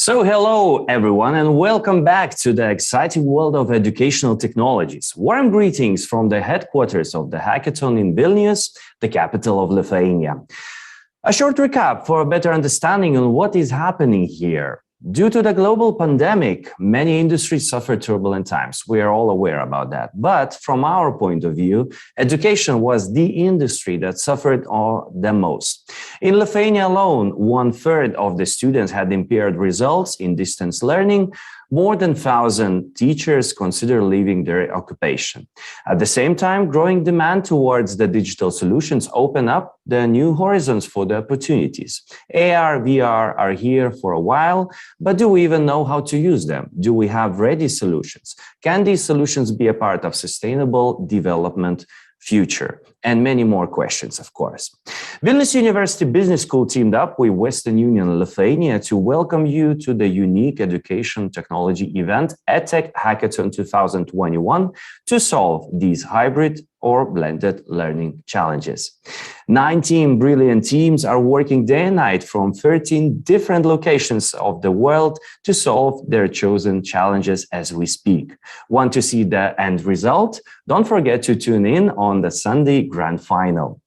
So hello everyone and welcome back to the exciting world of educational technologies. Warm greetings from the headquarters of the hackathon in Vilnius, the capital of Lithuania. A short recap for a better understanding on what is happening here. Due to the global pandemic, many industries suffer turbulent times. We are all aware about that. But from our point of view, education was the industry that suffered the most. In Lithuania alone, 1/3 of the students had impaired results in distance learning. More than 1,000 teachers consider leaving their occupation. At the same time, growing demand towards the digital solutions open up the new horizons for the opportunities. AR, VR are here for a while, but do we even know how to use them? Do we have ready solutions? Can these solutions be a part of sustainable development future? And many more questions, of course. Vilnius University Business School teamed up with Western Union Lithuania to welcome you to the unique education technology event EdTech Hackathon 2021 to solve these hybrid or blended learning challenges. 19 brilliant teams are working day and night from 13 different locations of the world to solve their chosen challenges as we speak. Want to see the end result? Don't forget to tune in on the Sunday grand final.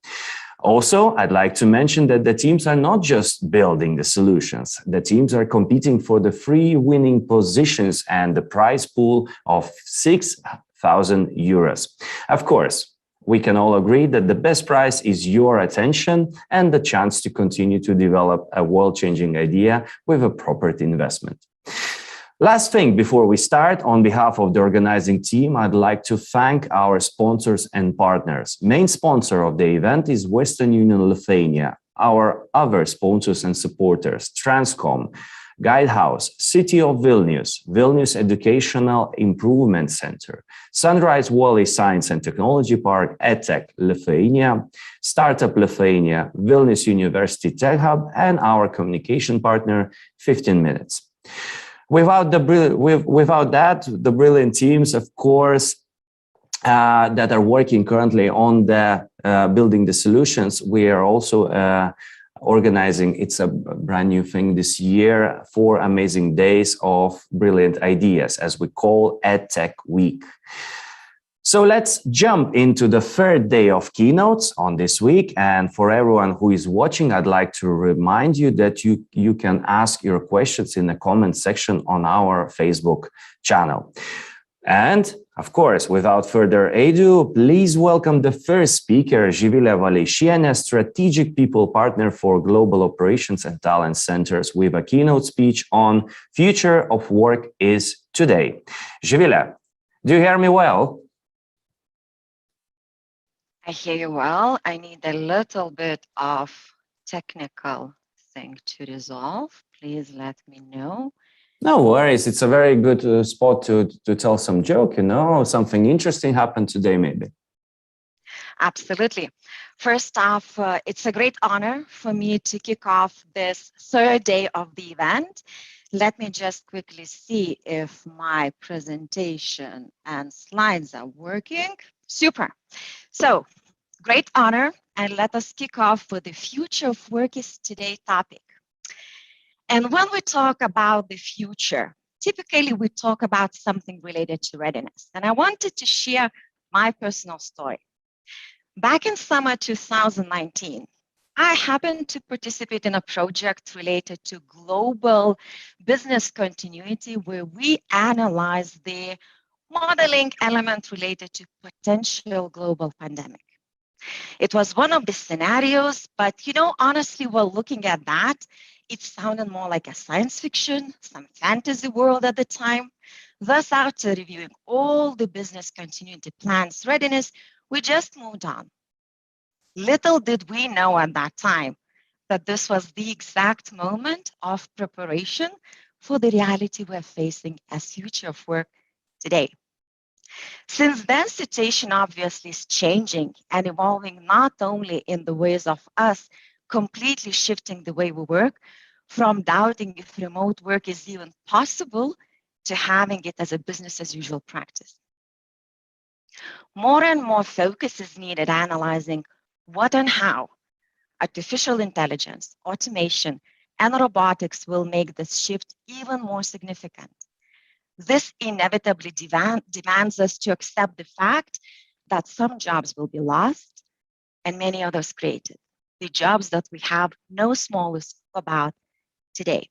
Also, I'd like to mention that the teams are not just building the solutions. The teams are competing for the free winning positions and the prize pool of 6,000 euros. Of course, we can all agree that the best prize is your attention and the chance to continue to develop a world-changing idea with a proper investment. Last thing before we start, on behalf of the organizing team, I'd like to thank our sponsors and partners. Main sponsor of the event is Western Union Lithuania. Our other sponsors and supporters, Transcom, Guidehouse, City of Vilnius, Vilnius Educational Improvement Center, Sunrise Valley Science and Technology Park, EdTech Lithuania, Startup Lithuania, Vilnius University Tech Hub, and our communication partner, 15 Minutes. Without that, the brilliant teams, of course, that are working currently on the building the solutions, we are also organizing, it's a brand new thing this year, 4 amazing days of brilliant ideas, as we call EdTech Week. So let's jump into the third day of keynotes on this week. And for everyone who is watching, I'd like to remind you that you can ask your questions in the comment section on our Facebook channel. And of course, without further ado, please welcome the first speaker, Živilė Valeišienė, Strategic People Partner for Global Operations and Talent Centers, with a keynote speech on Future of Work is Today. Živilė, do you hear me well? I hear you well. I need a little bit of technical thing to resolve. Please let me know. No worries. It's a very good spot to tell some joke, you know, something interesting happened today, maybe. Absolutely. First off, it's a great honor for me to kick off this third day of the event. Let me just quickly see if my presentation and slides are working. Super. So, great honor, and let us kick off with the Future of Work is Today topic. And when we talk about the future, typically we talk about something related to readiness. And I wanted to share my personal story. Back in summer 2019, I happened to participate in a project related to global business continuity, where we analyzed the modeling element related to potential global pandemic. It was one of the scenarios, but honestly, while looking at that, it sounded more like a science fiction, some fantasy world at the time. Thus, after reviewing all the business continuity plans readiness, we just moved on. Little did we know at that time that this was the exact moment of preparation for the reality we're facing as future of work today. Since then, situation obviously is changing and evolving, not only in the ways of us completely shifting the way we work, from doubting if remote work is even possible to having it as a business as usual practice. More and more focus is needed analyzing what and how artificial intelligence, automation, and robotics will make this shift even more significant. This inevitably demands us to accept the fact that some jobs will be lost and many others created, the jobs that we have no smallest about today.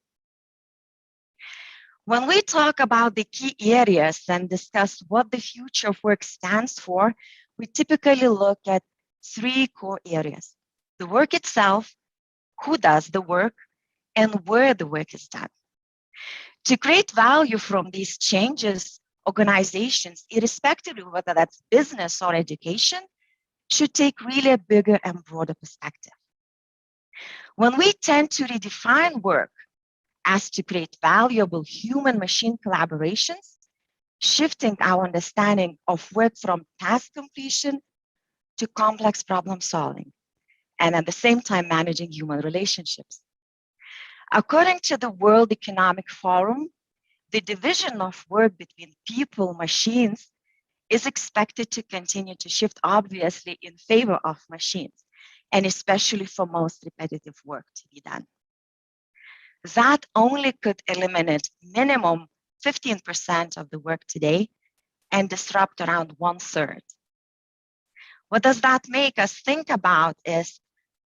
When we talk about the key areas and discuss what the future of work stands for, we typically look at three core areas: the work itself, who does the work, and where the work is done. To create value from these changes, organizations, irrespective of whether that's business or education, should take really a bigger and broader perspective. When we tend to redefine work as to create valuable human-machine collaborations, shifting our understanding of work from task completion to complex problem solving, and at the same time managing human relationships. According to the World Economic Forum, the division of work between people and machines is expected to continue to shift, obviously, in favor of machines, and especially for most repetitive work to be done. That only could eliminate minimum 15% of the work today and disrupt around 1/3. What does that make us think about is,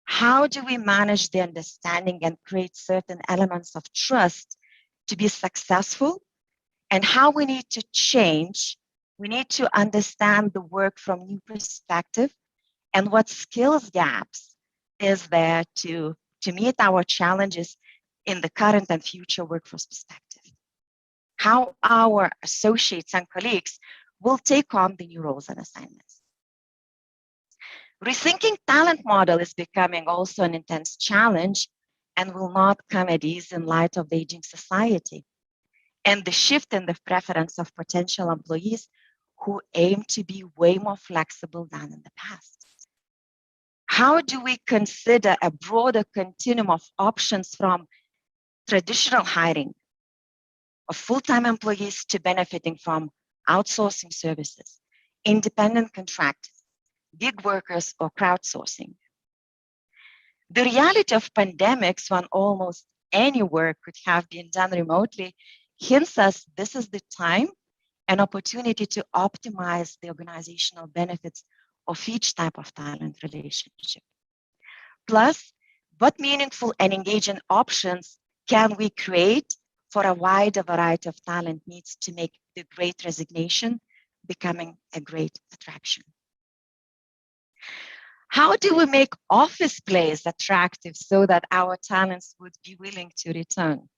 how do we manage the understanding and create certain elements of trust to be successful, and how we need to change? We need to understand the work from new perspective and what skills gaps is there to meet our challenges in the current and future workforce perspective. How our associates and colleagues will take on the new roles and assignments. Rethinking talent model is becoming also an intense challenge and will not come at ease in light of the aging society and the shift in the preference of potential employees who aim to be way more flexible than in the past. How do we consider a broader continuum of options from traditional hiring of full-time employees to benefiting from outsourcing services, independent contractors, gig workers, or crowdsourcing? The reality of pandemics, when almost any work could have been done remotely, hints us this is the time and opportunity to optimize the organizational benefits of each type of talent relationship. Plus, what meaningful and engaging options can we create for a wider variety of talent needs to make the great resignation becoming a great attraction? How do we make office place attractive so that our talents would be willing to return?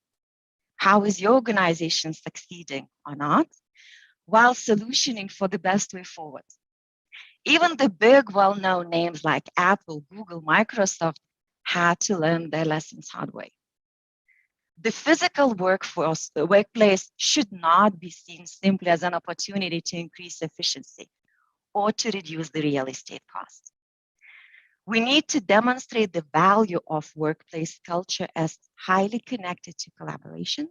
How is your organization succeeding or not, while solutioning for the best way forward? Even the big, well-known names like Apple, Google, Microsoft had to learn their lessons hard way. The physical workplace should not be seen simply as an opportunity to increase efficiency or to reduce the real estate cost. We need to demonstrate the value of workplace culture as highly connected to collaboration,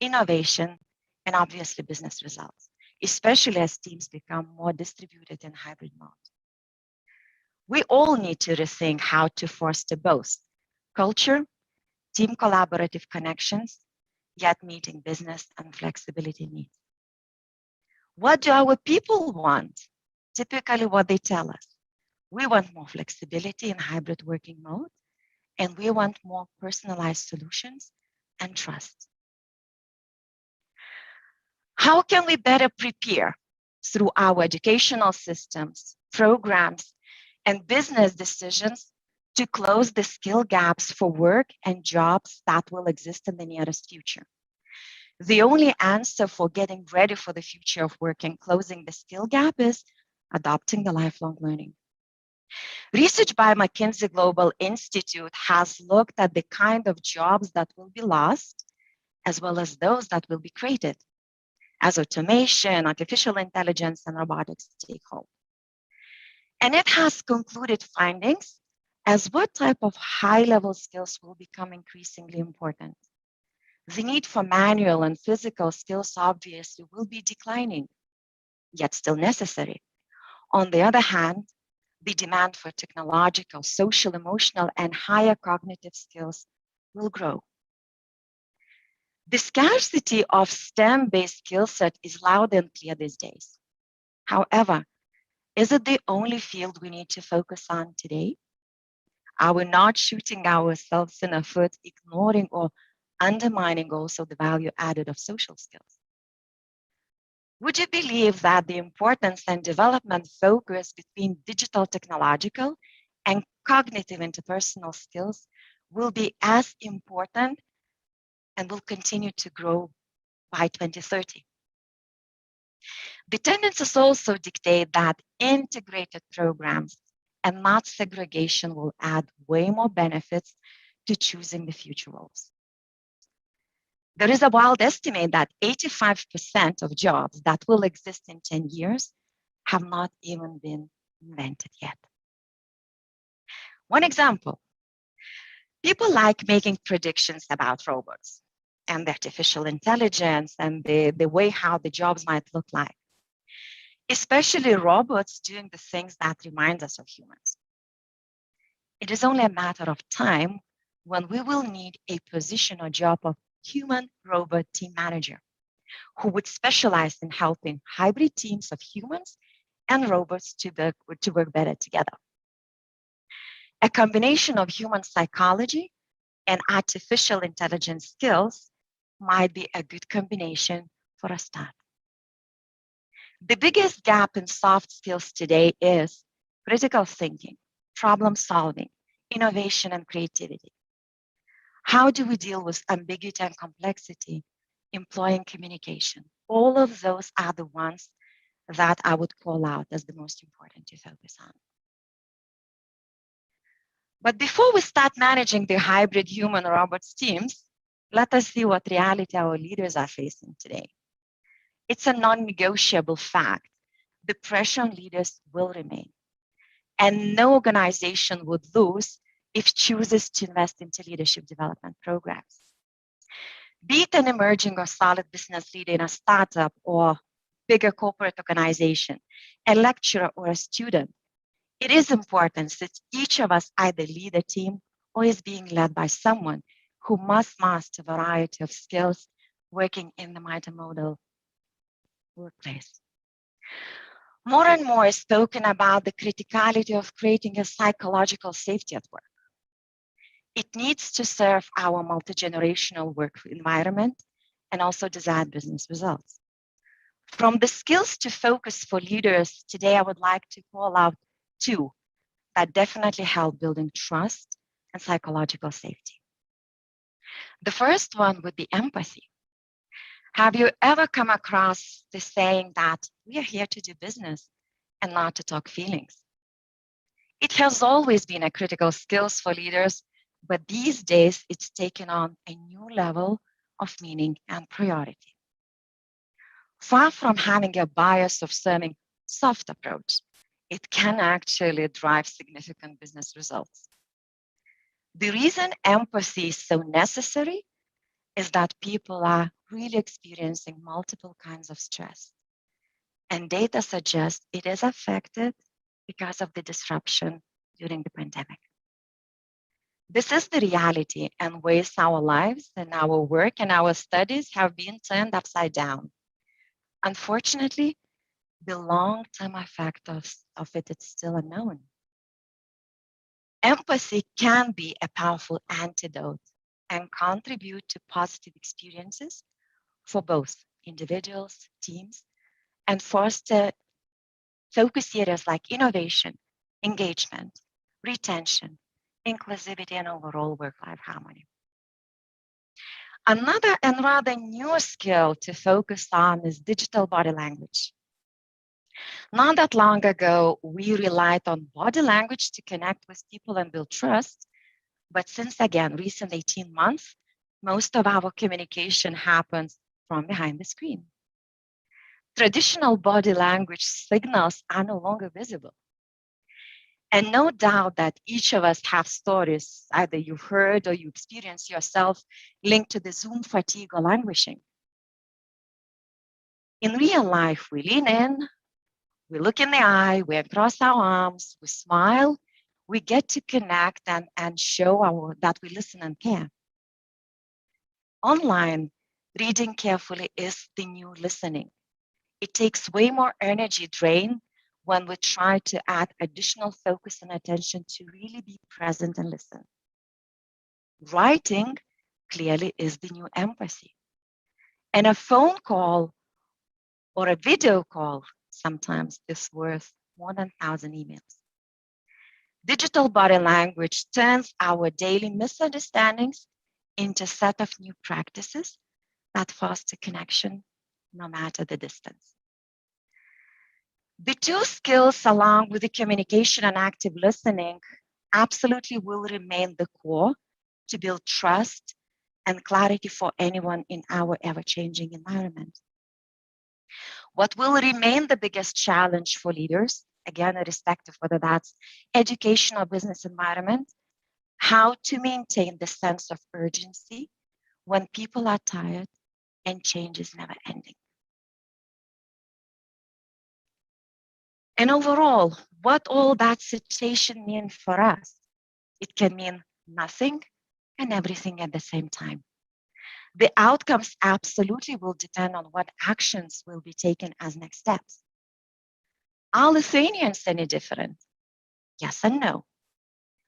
innovation, and obviously business results, especially as teams become more distributed in hybrid mode. We all need to rethink how to foster both culture, team collaborative connections, yet meeting business and flexibility needs. What do our people want? Typically what they tell us. We want more flexibility in hybrid working mode, and we want more personalized solutions and trust. How can we better prepare through our educational systems, programs, and business decisions to close the skill gaps for work and jobs that will exist in the nearest future? The only answer for getting ready for the future of work and closing the skill gap is adopting the lifelong learning. Research by McKinsey Global Institute has looked at the kind of jobs that will be lost, as well as those that will be created, as automation, artificial intelligence, and robotics take hold. And it has concluded findings as what type of high-level skills will become increasingly important. The need for manual and physical skills obviously will be declining, yet still necessary. On the other hand, the demand for technological, social, emotional, and higher cognitive skills will grow. The scarcity of STEM-based skill set is loud and clear these days. However, is it the only field we need to focus on today? Are we not shooting ourselves in the foot, ignoring or undermining also the value added of social skills? Would you believe that the importance and development focus between digital technological and cognitive interpersonal skills will be as important and will continue to grow by 2030? The tendencies also dictate that integrated programs and not segregation will add way more benefits to choosing the future roles. There is a wild estimate that 85% of jobs that will exist in 10 years have not even been invented yet. One example, people like making predictions about robots and artificial intelligence and the way how the jobs might look like, especially robots doing the things that remind us of humans. It is only a matter of time when we will need a position or job of human-robot team manager who would specialize in helping hybrid teams of humans and robots to work better together. A combination of human psychology and artificial intelligence skills might be a good combination for a start. The biggest gap in soft skills today is critical thinking, problem solving, innovation, and creativity. How do we deal with ambiguity and complexity, employing communication? All of those are the ones that I would call out as the most important to focus on. But before we start managing the hybrid human-robots teams, let us see what reality our leaders are facing today. It's a non-negotiable fact. The pressure on leaders will remain. And no organization would lose if it chooses to invest into leadership development programs. Be it an emerging or solid business leader in a startup or bigger corporate organization, a lecturer or a student, it is important that each of us either lead a team or is being led by someone who must master a variety of skills working in the multimodal workplace. More and more is spoken about the criticality of creating a psychological safety at work. It needs to serve our multi-generational work environment and also desired business results. From the skills to focus for leaders, today I would like to call out two that definitely help building trust and psychological safety. The first one would be empathy. Have you ever come across the saying that we are here to do business and not to talk feelings? It has always been a critical skill for leaders, but these days it's taken on a new level of meaning and priority. Far from having a bias of serving soft approach, it can actually drive significant business results. The reason empathy is so necessary is that people are really experiencing multiple kinds of stress. And data suggests it is affected because of the disruption during the pandemic. This is the reality and ways our lives and our work and our studies have been turned upside down. Unfortunately, the long-term effect of it is still unknown. Empathy can be a powerful antidote and contribute to positive experiences for both individuals, teams, and foster focus areas like innovation, engagement, retention, inclusivity, and overall work-life harmony. Another and rather new skill to focus on is digital body language. Not that long ago, we relied on body language to connect with people and build trust. But since, again, recent 18 months, most of our communication happens from behind the screen. Traditional body language signals are no longer visible. And no doubt that each of us have stories, either you heard or you experienced yourself, linked to the Zoom fatigue or languishing. In real life, we lean in, we look in the eye, we cross our arms, we smile, we get to connect and show that we listen and care. Online, reading carefully is the new listening. It takes way more energy drain when we try to add additional focus and attention to really be present and listen. Writing clearly is the new empathy. And a phone call or a video call sometimes is worth more than 1,000 emails. Digital body language turns our daily misunderstandings into a set of new practices that foster connection no matter the distance. The two skills, along with the communication and active listening, absolutely will remain the core to build trust and clarity for anyone in our ever-changing environment. What will remain the biggest challenge for leaders, again, irrespective whether that's education or business environment, how to maintain the sense of urgency when people are tired and change is never ending. And overall, what all that situation means for us? It can mean nothing and everything at the same time. The outcomes absolutely will depend on what actions will be taken as next steps. Are Lithuanians any different? Yes and no.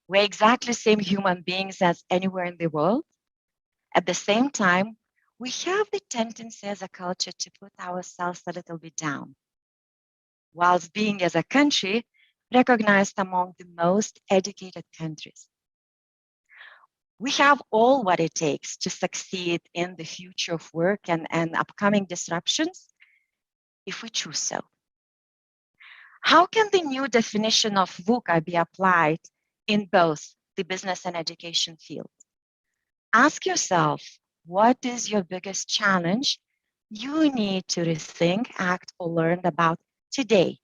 We're exactly the same human beings as anywhere in the world. At the same time, we have the tendency as a culture to put ourselves a little bit down, whilst being as a country recognized among the most educated countries. We have all what it takes to succeed in the future of work and upcoming disruptions if we choose so. How can the new definition of VUCA be applied in both the business and education field? Ask yourself, what is your biggest challenge you need to rethink, act, or learn about today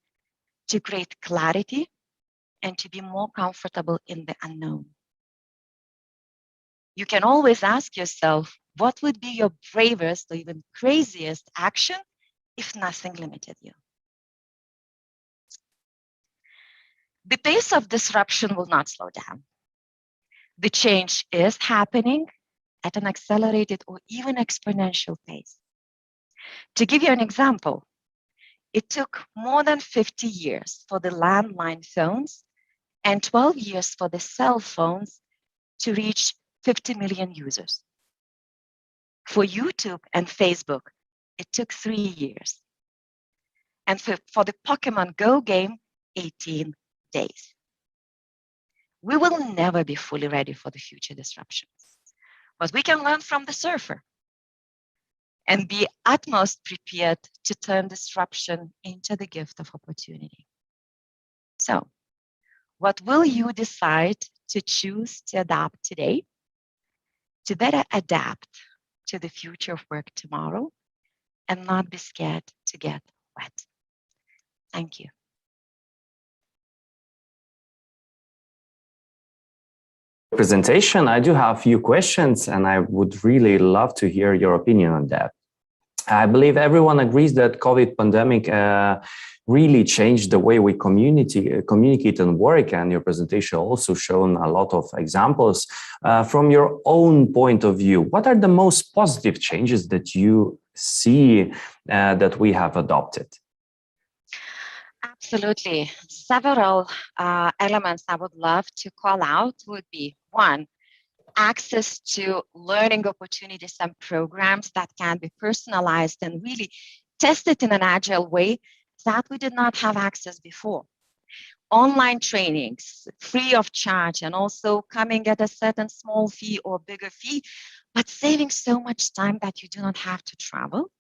to create clarity and to be more comfortable in the unknown? You can always ask yourself, what would be your bravest or even craziest action if nothing limited you? The pace of disruption will not slow down. The change is happening at an accelerated or even exponential pace. To give you an example, it took more than 50 years for the landline phones and 12 years for the cell phones to reach 50 million users. For YouTube and Facebook, it took 3 years. And for the Pokemon Go game, 18 days. We will never be fully ready for the future disruptions, but we can learn from the surfer and be utmost prepared to turn disruption into the gift of opportunity. So, what will you decide to choose to adopt today to better adapt to the future of work tomorrow and not be scared to get wet? Thank you. Presentation, I do have a few questions and I would really love to hear your opinion on that. I believe everyone agrees that COVID pandemic really changed the way we communicate and work, and your presentation also shown a lot of examples. From your own point of view, what are the most positive changes that you see that we have adopted? Absolutely. Several elements I would love to call out would be, one, access to learning opportunities and programs that can be personalized and really tested in an agile way that we did not have access before. Online trainings, free of charge, and also coming at a certain small fee or bigger fee, but saving so much time that you do not have to travel.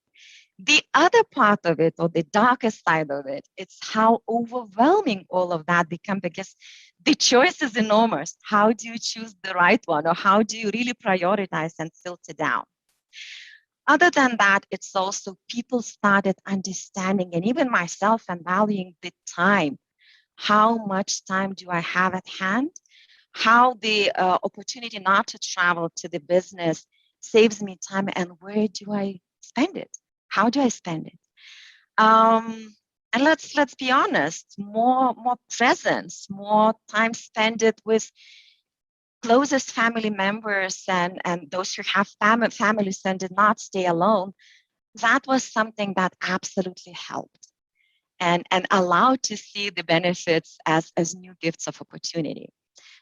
The other part of it, or the darkest side of it, it's how overwhelming all of that becomes, because the choice is enormous. How do you choose the right one, or how do you really prioritize and filter down? Other than that, it's also people started understanding, and even myself, and valuing the time. How much time do I have at hand? How the opportunity not to travel to the business saves me time, and where do I spend it? How do I spend it? And let's be honest, more presence, more time spent it with closest family members and those who have families and did not stay alone, that was something that absolutely helped and allowed to see the benefits as new gifts of opportunity.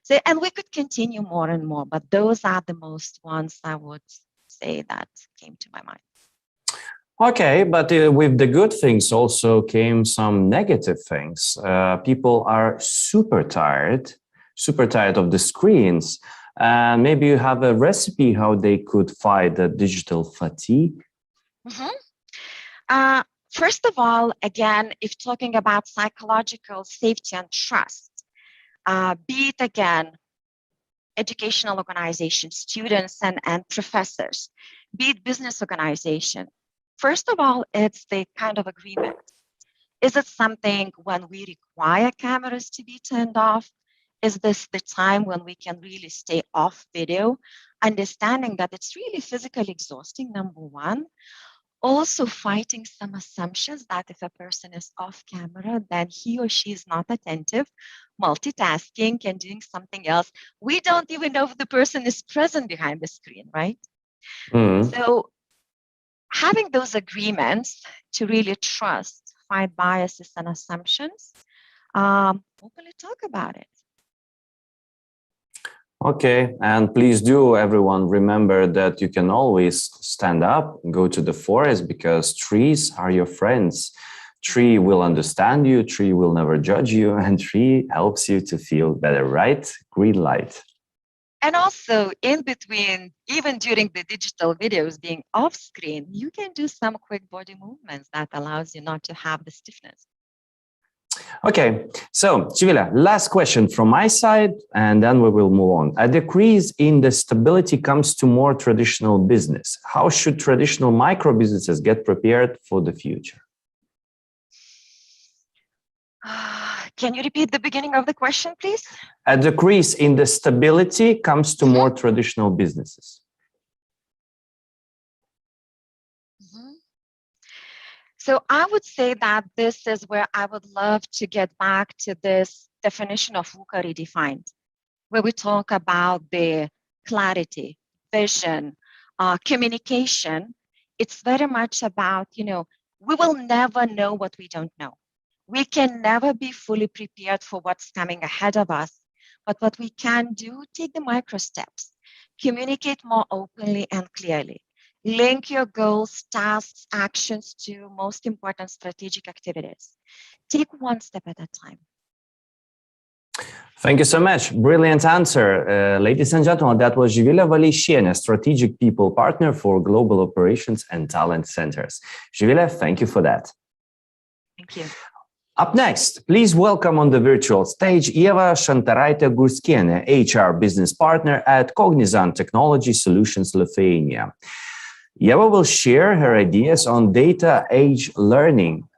So, and we could continue more and more, but those are the most ones I would say that came to my mind. Okay, but with the good things also came some negative things. People are super tired of the screens. Maybe you have a recipe how they could fight the digital fatigue? Mm-hmm. First of all, again, if talking about psychological safety and trust, be it again, educational organizations, students and professors, be it business organization. First of all, it's the kind of agreement. Is it something when we require cameras to be turned off? Is this the time when we can really stay off video? Understanding that it's really physically exhausting, number one. Also fighting some assumptions that if a person is off camera, then he or she is not attentive, multitasking and doing something else. We don't even know if the person is present behind the screen, right? Mm. So having those agreements to really trust, fight biases and assumptions, openly talk about it. Okay, and please do, everyone, remember that you can always stand up, go to the forest, because trees are your friends. Tree will understand you, tree will never judge you, and tree helps you to feel better, right? Green light. And also, in between, even during the digital videos being off screen, you can do some quick body movements that allows you not to have the stiffness. Okay, so Živilė, last question from my side, and then we will move on. A decrease in the stability comes to more traditional business. How should traditional micro businesses get prepared for the future? Can you repeat the beginning of the question, please? A decrease in the stability comes to more traditional businesses. So I would say that this is where I would love to get back to this definition of VUCA redefined, where we talk about the clarity, vision, communication. It's very much about, we will never know what we don't know. We can never be fully prepared for what's coming ahead of us. But what we can do, take the micro steps, communicate more openly and clearly. Link your goals, tasks, actions to most important strategic activities. Take one step at a time. Thank you so much. Brilliant answer. Ladies and gentlemen, that was Živilė Valeišienė, Strategic People Partner for Global Operations and Talent Centers. Živilė, thank you for that. Thank you. Up next, please welcome on the virtual stage Ieva Šantaraitė-Gurskienė, HR Business Partner at Cognizant Technology Solutions Lithuania. Ieva will share her ideas on data age learning.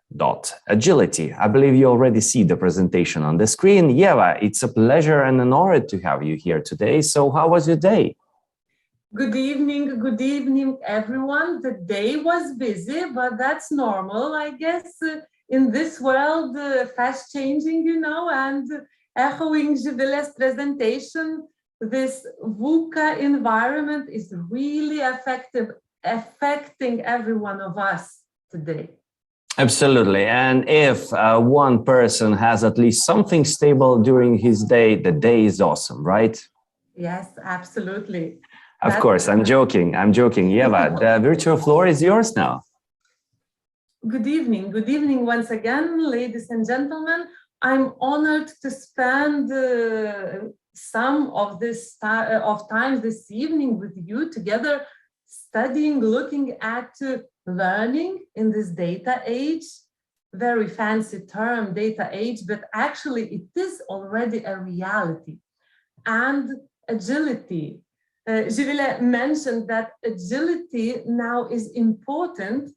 Agility. I believe you already see the presentation on the screen. Ieva, it's a pleasure and an honor to have you here today. So how was your day? Good evening, everyone. The day was busy, but that's normal, I guess, in this world, fast changing, and echoing Živilė's presentation, this VUCA environment is really affecting every one of us today. Absolutely. And if one person has at least something stable during his day, the day is awesome, right? Yes, absolutely. Of course, I'm joking. Ieva, the virtual floor is yours now. Good evening once again, ladies and gentlemen. I'm honored to spend some of this time this evening with you together, studying, looking at learning in this data age. Very fancy term, data age, but actually it is already a reality. And agility. Živilė mentioned that agility now is important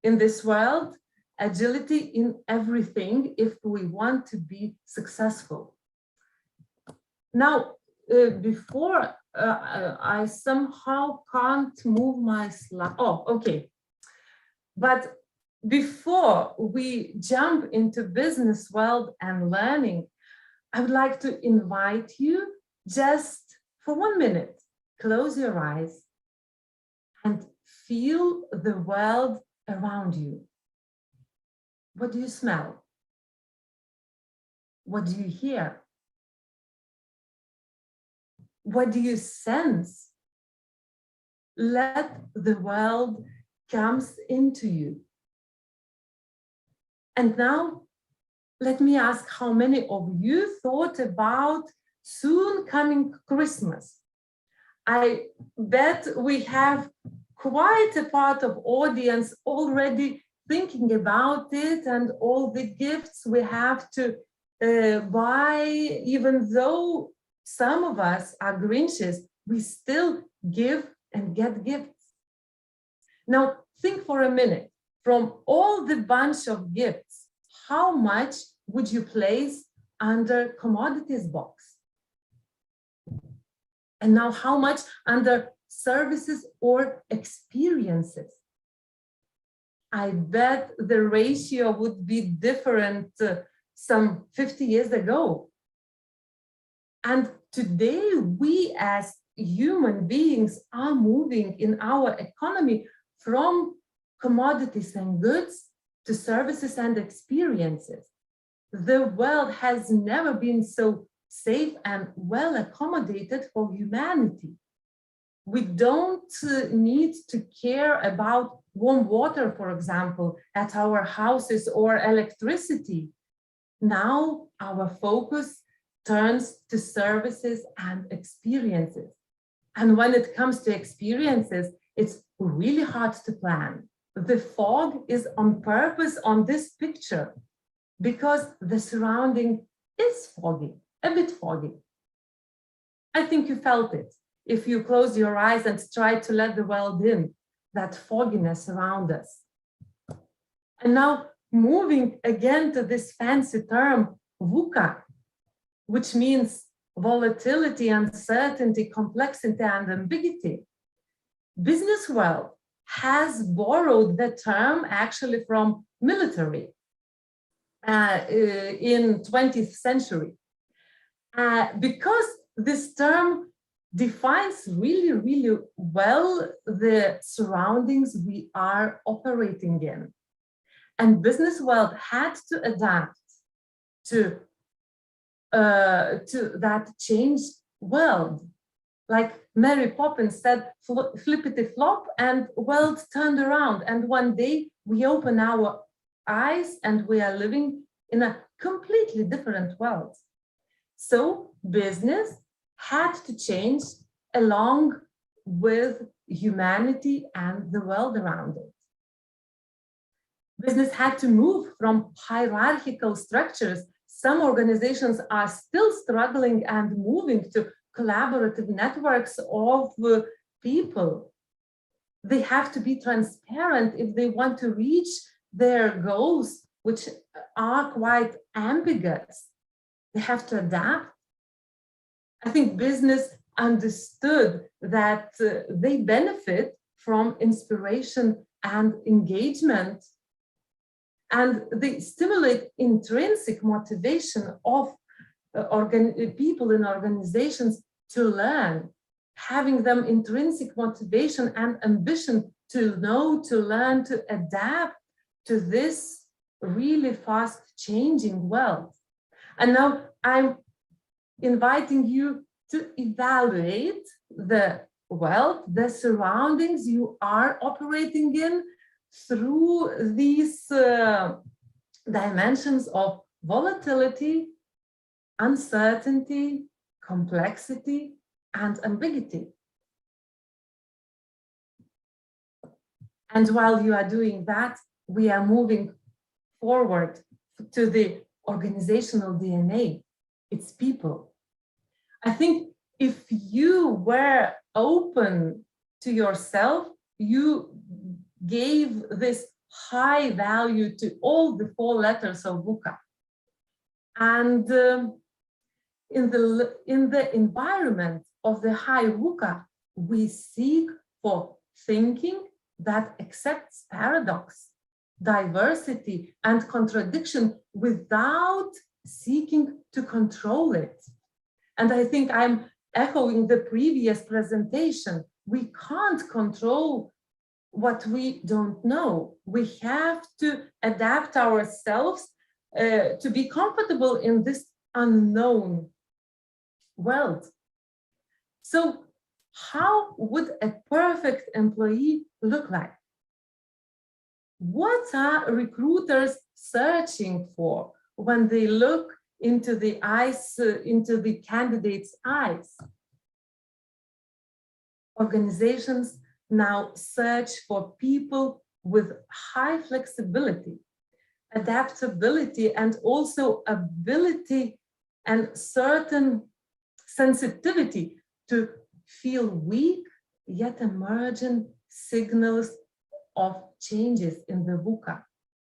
in this world, agility in everything if we want to be successful. Now, before I somehow can't move my slide. Oh, okay. But before we jump into business world and learning, I would like to invite you just for 1 minute, close your eyes and feel the world around you. What do you smell? What do you hear? What do you sense? Let the world come into you. And now, let me ask how many of you thought about soon coming Christmas. I bet we have quite a part of audience already thinking about it and all the gifts we have to buy. Even though some of us are Grinches, we still give and get gifts. Now think for a minute, from all the bunch of gifts, how much would you place under commodities box? And now how much under services or experiences? I bet the ratio would be different some 50 years ago. And today we as human beings are moving in our economy from commodities and goods to services and experiences. The world has never been so safe and well accommodated for humanity. We don't need to care about warm water, for example, at our houses or electricity. Now our focus turns to services and experiences. And when it comes to experiences, it's really hard to plan. The fog is on purpose on this picture because the surrounding is foggy, a bit foggy. I think you felt it if you close your eyes and try to let the world in, that fogginess around us. And now moving again to this fancy term, VUCA, which means volatility, uncertainty, complexity, and ambiguity. Business world has borrowed the term actually from military in 20th century, because this term defines really, really well the surroundings we are operating in. And business world had to adapt to that changed world. Like Mary Poppins said, flippity flop, and world turned around. And one day we open our eyes and we are living in a completely different world. So business had to change along with humanity and the world around it. Business had to move from hierarchical structures. Some organizations are still struggling and moving to collaborative networks of people. They have to be transparent if they want to reach their goals, which are quite ambiguous. They have to adapt. I think business understood that they benefit from inspiration and engagement, and they stimulate intrinsic motivation of people in organizations to learn, having them intrinsic motivation and ambition to know, to learn, to adapt to this really fast changing world. And now I'm inviting you to evaluate the world, the surroundings you are operating in through these dimensions of volatility, uncertainty, complexity, and ambiguity. And while you are doing that, we are moving forward to the organizational DNA, it's people. I think if you were open to yourself, you gave this high value to all the 4 letters of VUCA. And in the environment of the high VUCA, we seek for thinking that accepts paradox, diversity, and contradiction without seeking to control it. And I think I'm echoing the previous presentation, we can't control what we don't know. We have to adapt ourselves to be comfortable in this unknown world. So how would a perfect employee look like? What are recruiters searching for when they look into the eyes, into the candidate's eyes? Organizations now search for people with high flexibility, adaptability, and also ability and certain sensitivity to feel weak yet emergent signals of changes in the VUCA,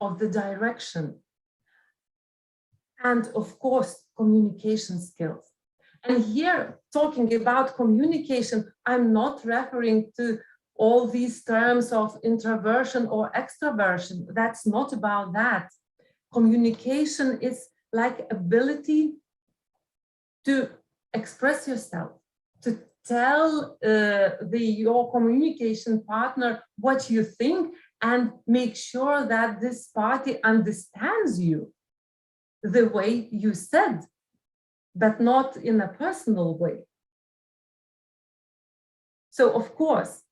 of the direction, and of course, communication skills. And here, talking about communication, I'm not referring to all these terms of introversion or extroversion. That's not about that. Communication is like ability to express yourself, to tell your communication partner what you think and make sure that this party understands you the way you said, but not in a personal way. So, of course,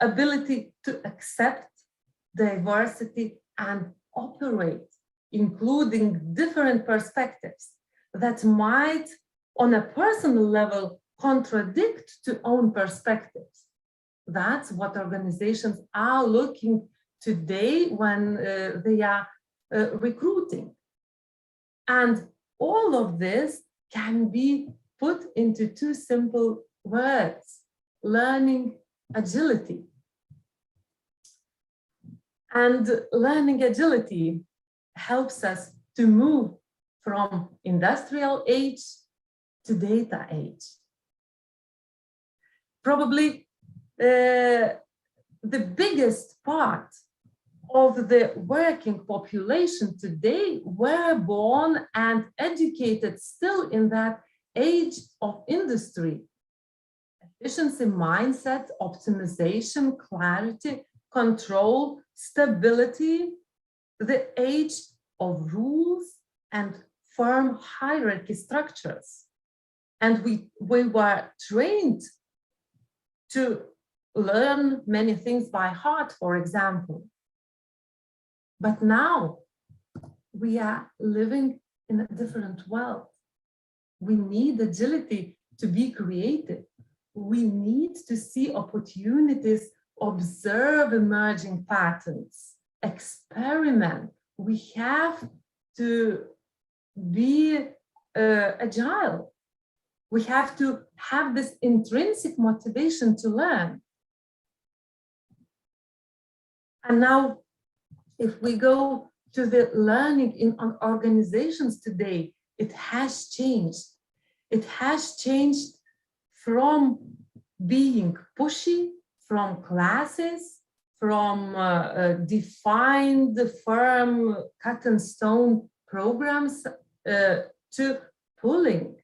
ability to accept diversity and operate, including different perspectives that might, on a personal level, contradict to own perspectives. That's what organizations are looking today when they are recruiting. And all of this can be put into two simple words: learning agility. And learning agility helps us to move from industrial age to data age. Probably the biggest part of the working population today were born and educated still in that age of industry. Efficiency mindset, optimization, clarity, control, stability, the age of rules and firm hierarchy structures. And we were trained to learn many things by heart, for example. But now we are living in a different world. We need agility to be creative. We need to see opportunities, observe emerging patterns, experiment. We have to be agile. We have to have this intrinsic motivation to learn. And now, if we go to the learning in organizations today, it has changed. It has changed from being pushy, from classes, from defined, firm, cut and stone programs to pulling.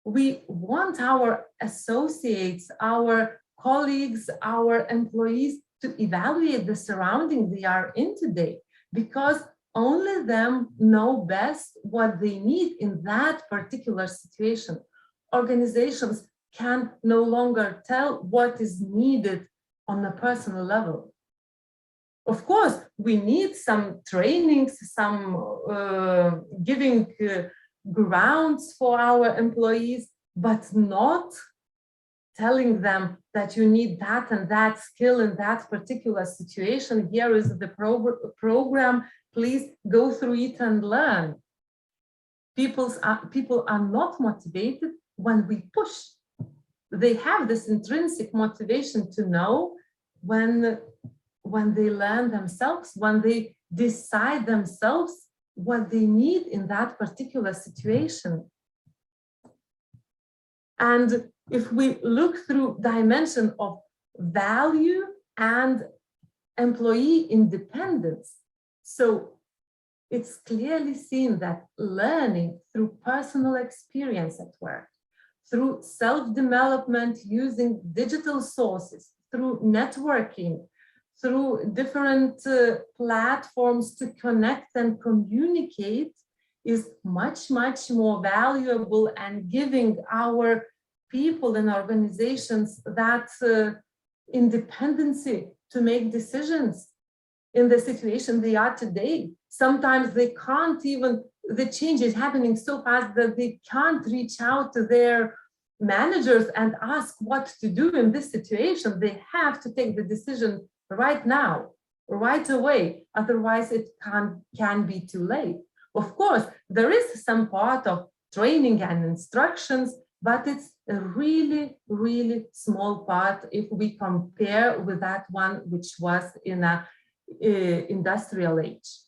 We want our associates, our colleagues, our employees to evaluate the surrounding they are in today, because only them know best what they need in that particular situation. Organizations can no longer tell what is needed on a personal level. Of course, we need some trainings, some giving grounds for our employees, but not telling them that you need that and that skill in that particular situation. Here is the program, please go through it and learn. People are not motivated when we push. They have this intrinsic motivation to know when they learn themselves, when they decide themselves what they need in that particular situation. And if we look through dimension of value and employee independence, so it's clearly seen that learning through personal experience at work, through self-development using digital sources, through networking, through different platforms to connect and communicate is much, much more valuable and giving our people and organizations that independency to make decisions in the situation they are today. Sometimes they can't even, the change is happening so fast that they can't reach out to their managers and ask what to do in this situation. They have to take the decision right now, right away. Otherwise, it can be too late. Of course, there is some part of training and instructions, but it's a really, really small part if we compare with that one which was in an industrial age.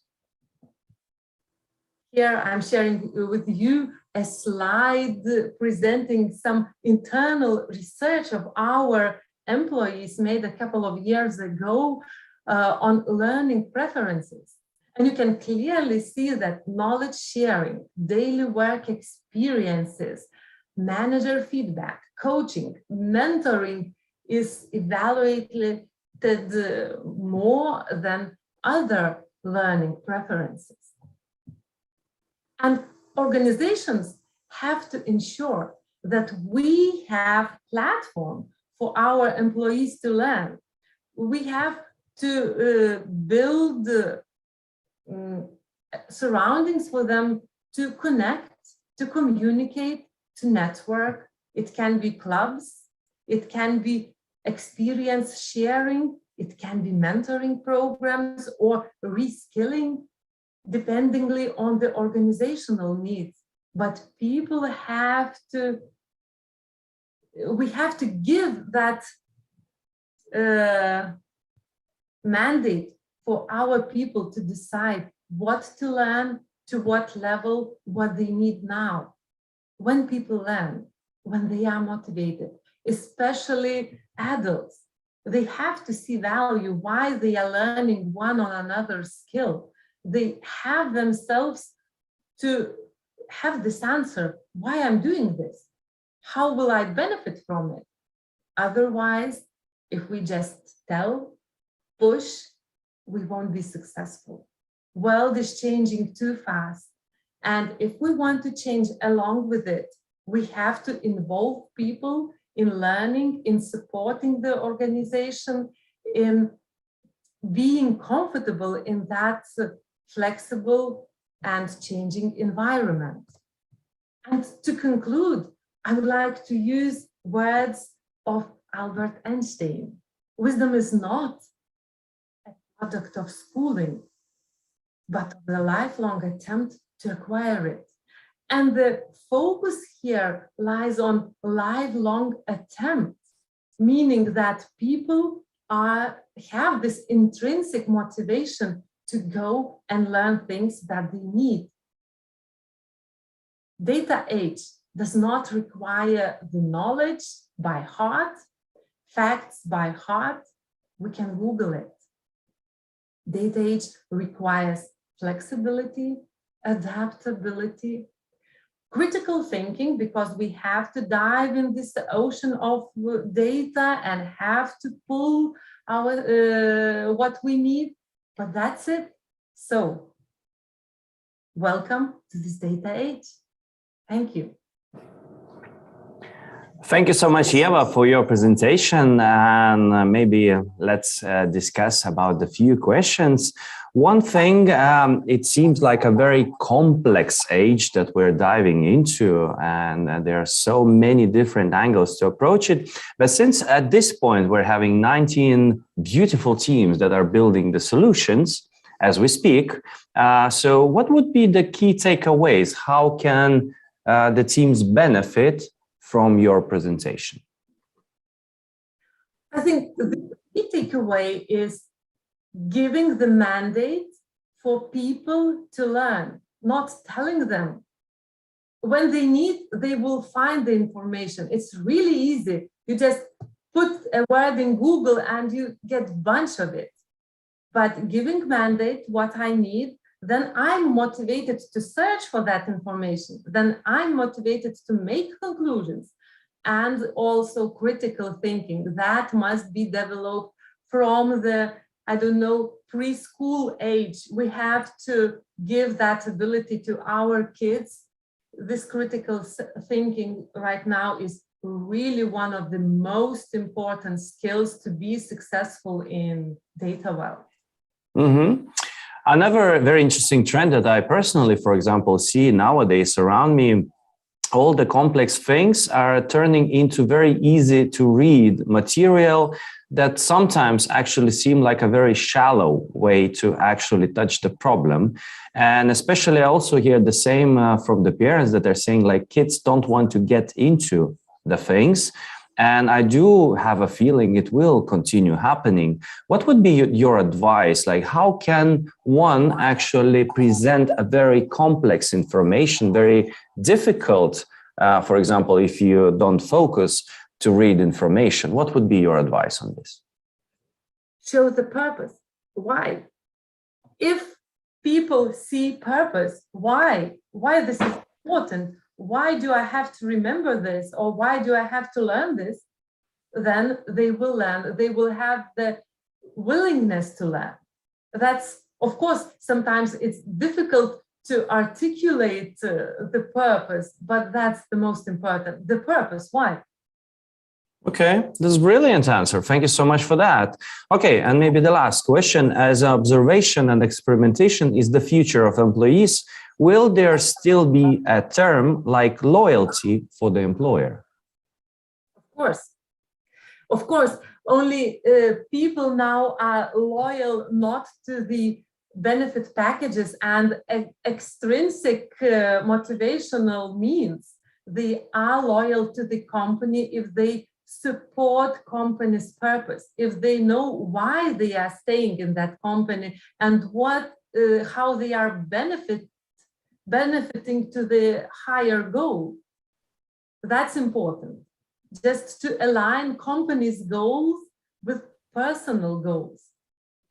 Here I'm sharing with you a slide presenting some internal research of our employees made a couple of years ago on learning preferences. And you can clearly see that knowledge sharing, daily work experiences, manager feedback, coaching, mentoring is evaluated more than other learning preferences. And organizations have to ensure that we have platform for our employees to learn. We have to build surroundings for them to connect, to communicate, to network. It can be clubs, it can be experience sharing, it can be mentoring programs or reskilling, depending on the organizational needs. But people have to, we have to give that mandate for our people to decide what to learn, to what level, what they need now. When people learn, when they are motivated, especially adults, they have to see value why they are learning one or another skill. They have themselves to have this answer, why I'm doing this? How will I benefit from it? Otherwise, if we just tell, push, we won't be successful. World is changing too fast. And if we want to change along with it, we have to involve people in learning, in supporting the organization, in being comfortable in that flexible and changing environment. And to conclude, I would like to use words of Albert Einstein. Wisdom is not a product of schooling, but of the lifelong attempt to acquire it. And the focus here lies on lifelong attempt, meaning that people have this intrinsic motivation to go and learn things that they need. Data age does not require the knowledge by heart, facts by heart. We can Google it. Data age requires flexibility, adaptability, critical thinking, because we have to dive in this ocean of data and have to pull our what we need, but that's it. So, welcome to this data age. Thank you. Thank you so much, Ieva, for your presentation. And maybe let's discuss about the few questions. One thing, it seems like a very complex age that we're diving into, and there are so many different angles to approach it. But since at this point, we're having 19 beautiful teams that are building the solutions as we speak. So what would be the key takeaways? How can the teams benefit from your presentation? I think the key takeaway is giving the mandate for people to learn, not telling them. When they need, they will find the information. It's really easy. You just put a word in Google and you get a bunch of it. But giving mandate what I need, then I'm motivated to search for that information. Then I'm motivated to make conclusions. and also critical thinking. That must be developed from the, I don't know, preschool age. We have to give that ability to our kids. This critical thinking right now is really one of the most important skills to be successful in data world. Mm-hmm. Another very interesting trend that I personally, for example, see nowadays around me, all the complex things are turning into very easy to read material that sometimes actually seem like a very shallow way to actually touch the problem. And especially I also hear the same from the parents that are saying like kids don't want to get into the things. And I do have a feeling it will continue happening. What would be your advice? Like, how can one actually present a very complex information, very difficult, for example, if you don't focus to read information? What would be your advice on this? Show the purpose. Why? If people see purpose, why this is important? Why do I have to remember this? Or why do I have to learn this? Then they will learn. They will have the willingness to learn. That's, of course, sometimes it's difficult to articulate the purpose, but that's the most important. The purpose, why? Okay, this is a brilliant answer. Thank you so much for that. Okay, and maybe the last question, as observation and experimentation is the future of employees, will there still be a term like loyalty for the employer? Of course, only people now are loyal not to the benefit packages and extrinsic motivational means. They are loyal to the company if they support company's purpose, if they know why they are staying in that company and what, how they are benefiting to the higher goal. That's important. Just to align company's goals with personal goals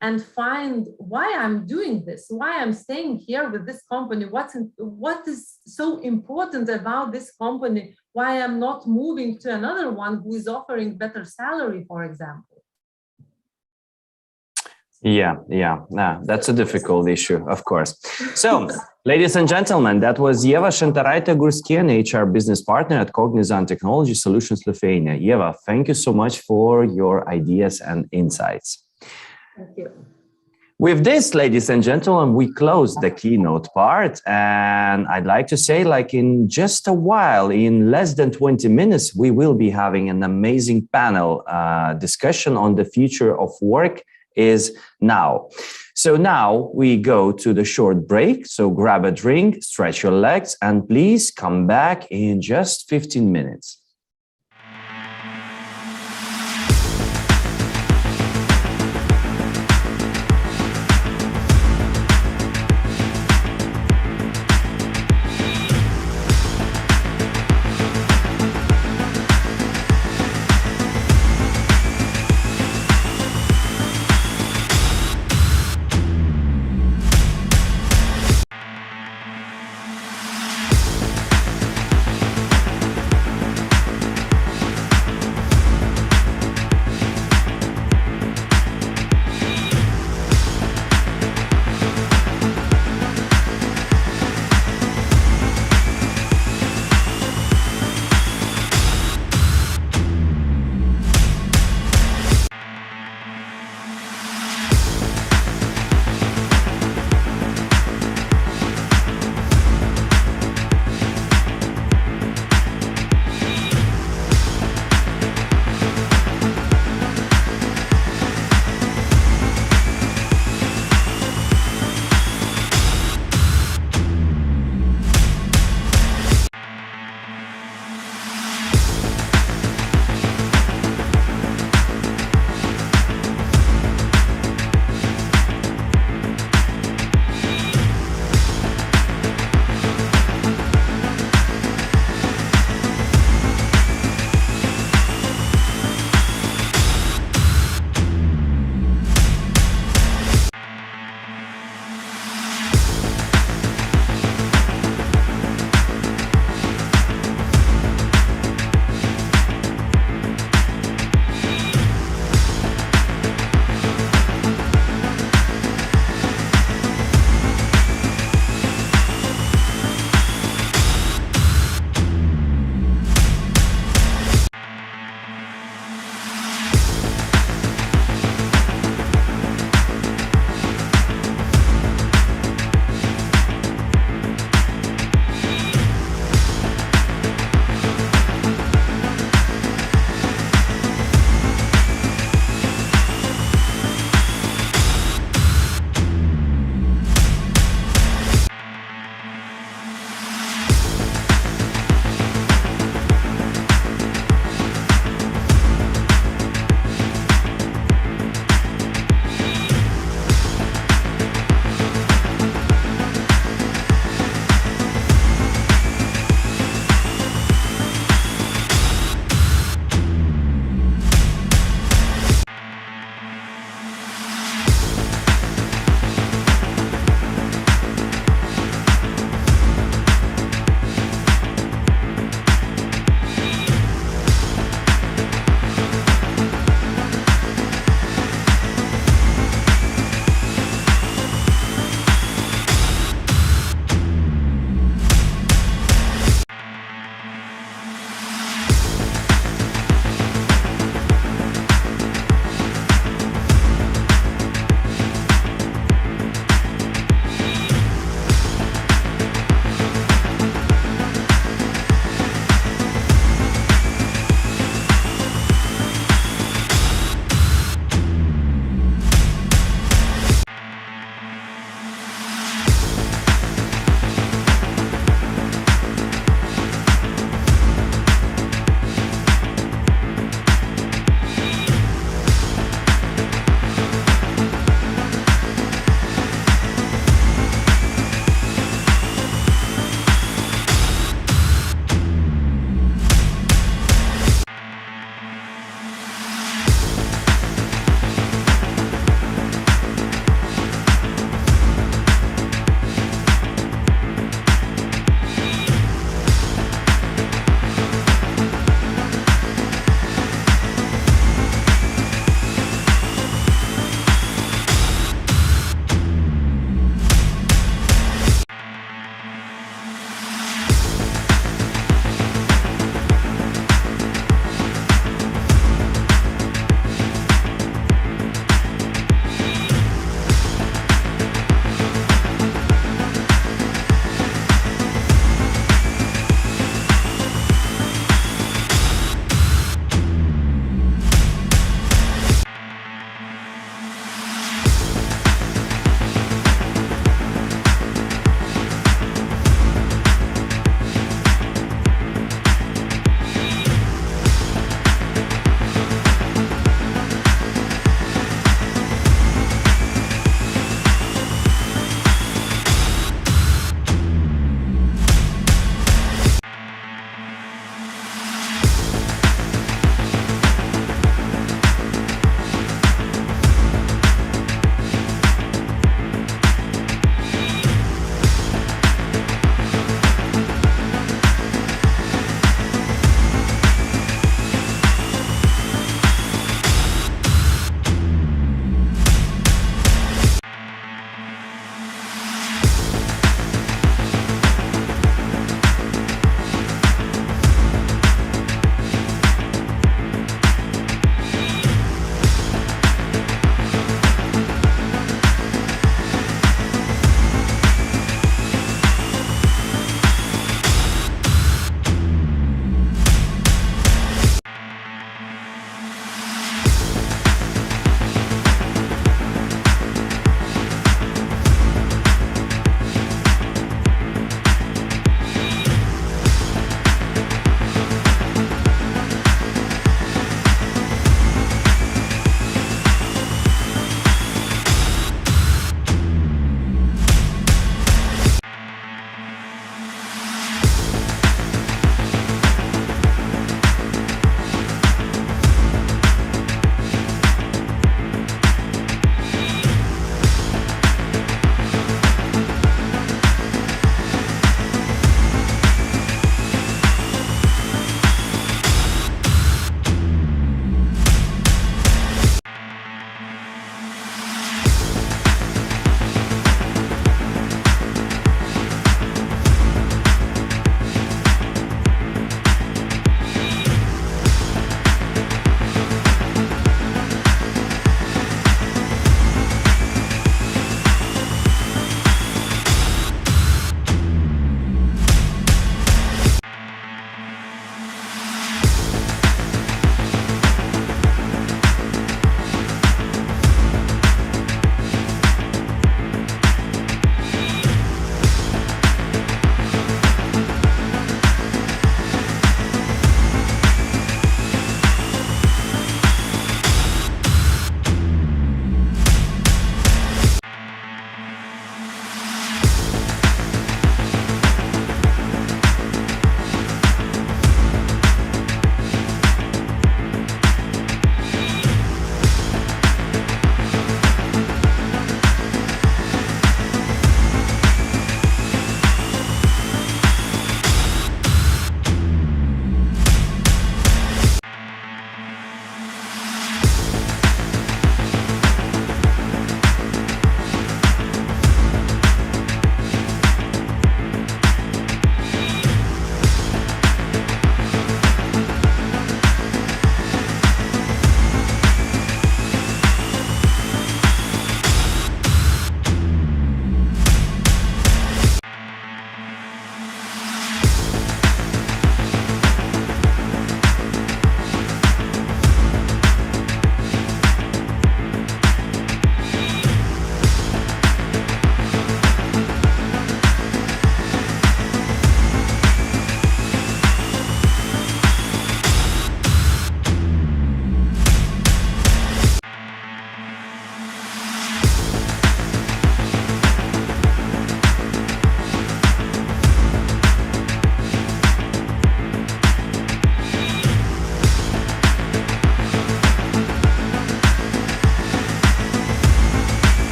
and find why I'm doing this, why I'm staying here with this company, what is so important about this company, why I'm not moving to another one who is offering better salary, for example. Yeah, that's a difficult issue, of course. So, ladies and gentlemen, that was Ieva Šantaraitė-Gurskienė, HR business partner at Cognizant Technology Solutions Lithuania. Ieva, thank you so much for your ideas and insights. Thank you. With this, ladies and gentlemen, we close the keynote part, and I'd like to say, like in just a while, in less than 20 minutes, we will be having an amazing panel discussion on the future of work is now. So now we go to the short break. So grab a drink, stretch your legs, and please come back in just 15 minutes.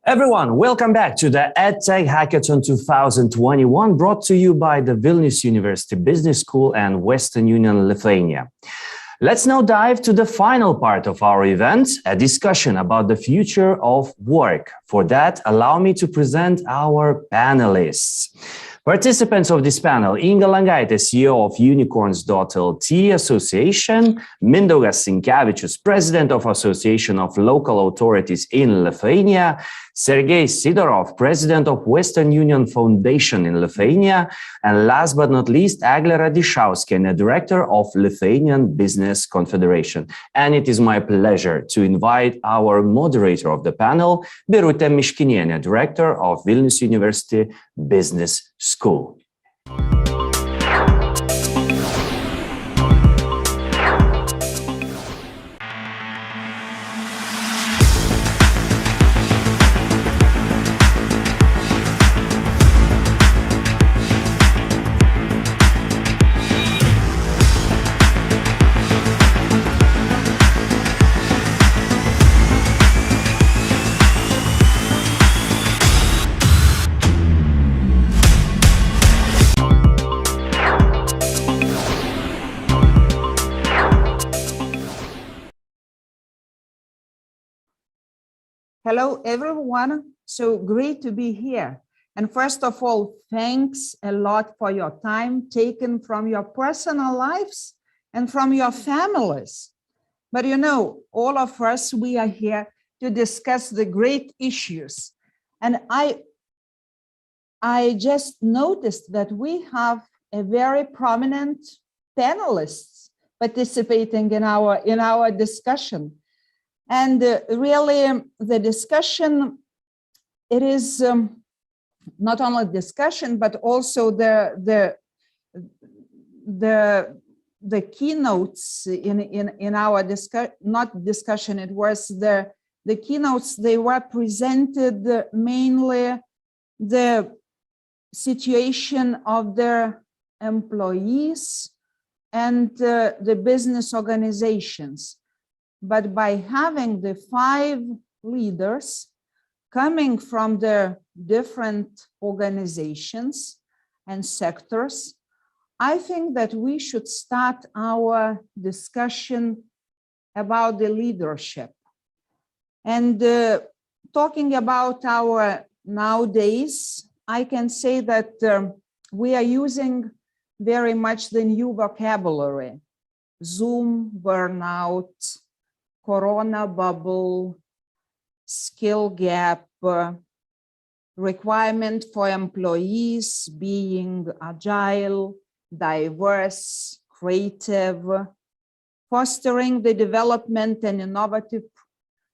Everyone, welcome back to the EdTech Hackathon 2021, brought to you by the Vilnius University Business School and Western Union Lithuania. Let's now dive to the final part of our event, a discussion about the future of work. For that, allow me to present our panelists. Participants of this panel: Inga Langaitė, CEO of Unicorns.lt Association, Mindaugas Sinkevičius, President of Association of Local Authorities in Lithuania, Sergej Sidorov, President of Western Union Foundation in Lithuania, and last but not least, Eglė Radišauskienė, Director of Lithuanian Business Confederation. And it is my pleasure to invite our moderator of the panel, Birutė Miškinienė, Director of Vilnius University Business School. Hello, everyone. So great to be here. And first of all, thanks a lot for your time taken from your personal lives and from your families. But you know, all of us, we are here to discuss the great issues. And I just noticed that we have a very prominent panelists participating in our discussion. And really, the discussion, it is not only discussion, but also the keynotes in our discussion. It was the keynotes. They were presented mainly the situation of their employees and the business organizations. But by having the 5 leaders coming from the different organizations and sectors, I think that we should start our discussion about the leadership. And talking about our nowadays, I can say that we are using very much the new vocabulary: Zoom, burnout, Corona bubble, skill gap, requirement for employees being agile, diverse, creative, fostering the development and innovative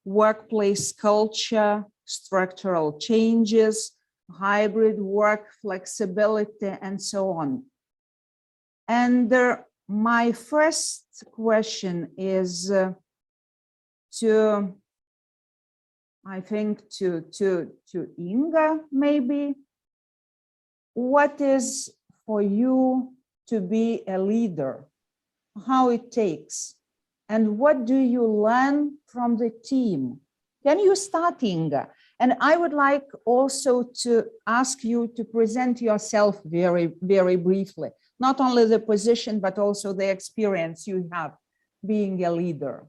workplace culture, structural changes, hybrid work, flexibility, and so on. And my first question is to Inga, maybe. What is for you to be a leader? How it takes? And what do you learn from the team? Can you start, Inga? And I would like also to ask you to present yourself very, very briefly. Not only the position, but also the experience you have being a leader.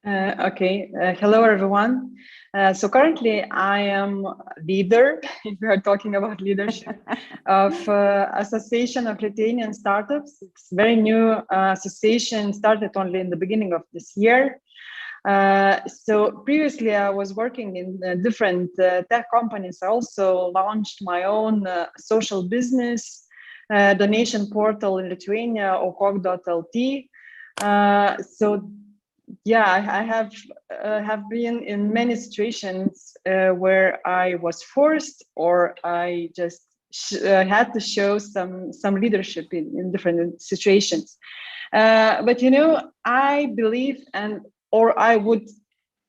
Hello, everyone. So currently I am leader, if we are talking about leadership, of Association of Lithuanian Startups. It's a very new association, started only in the beginning of this year. So previously I was working in different tech companies. I also launched my own social business donation portal in Lithuania, okok.lt. Yeah, I have been in many situations where I was forced, or I just had to show some leadership in different situations. But you know, I believe, or I would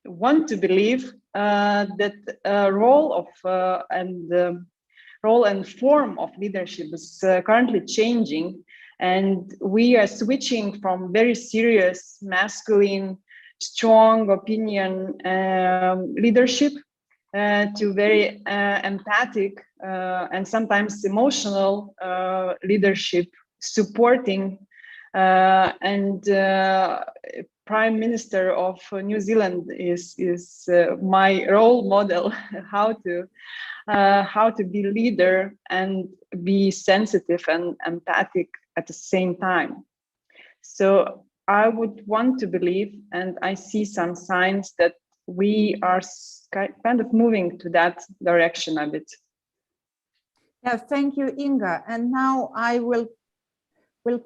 want to believe that role and form of leadership is currently changing. And we are switching from very serious, masculine, strong opinion leadership to very empathic and sometimes emotional leadership, supporting and Prime Minister of New Zealand is my role model. How to be leader and be sensitive and empathic at the same time. So I would want to believe, and I see some signs that we are kind of moving to that direction a bit. Yeah, thank you, Inga. And now I will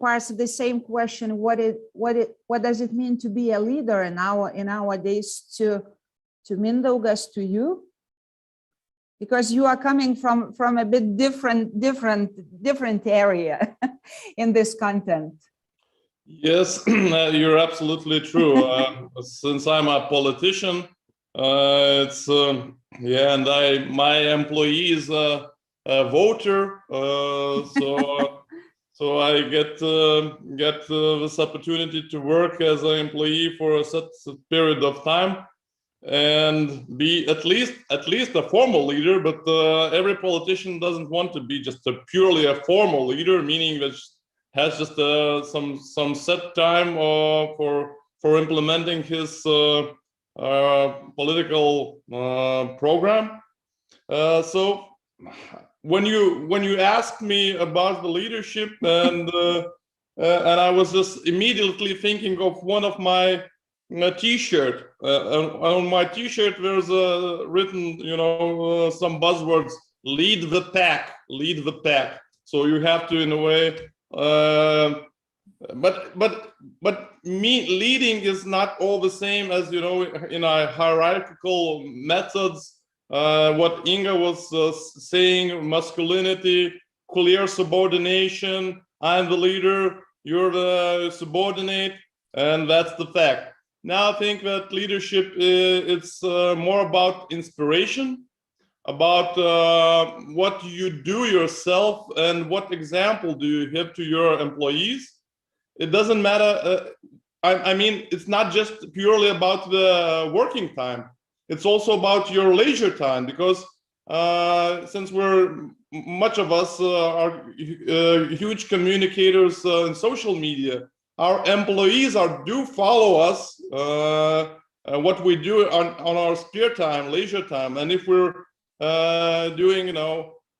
pass the same question. What does it mean to be a leader in our days to Mindaugas, to you? Because you are coming from a bit different area in this content. Yes, you're absolutely true. Since I'm a politician, it's yeah, and my employee is a voter, so I get this opportunity to work as an employee for a set period of time and be at least a formal leader. But every politician doesn't want to be just purely a formal leader, meaning that has just some set time for implementing his political program. So when you asked me about the leadership, and I was just immediately thinking of one of my T-shirt. On my T-shirt, there's written, some buzzwords: lead the pack, lead the pack. So you have to, in a way. But leading is not all the same as, in a hierarchical methods. What Inga was saying, masculinity, clear subordination. I'm the leader, you're the subordinate, and that's the fact. Now I think that leadership it's more about inspiration, about what you do yourself and what example do you give to your employees. It doesn't matter. I mean, it's not just purely about the working time. It's also about your leisure time, because since much of us are huge communicators in social media, our employees do follow us, what we do on our spare time, leisure time. And if we're doing,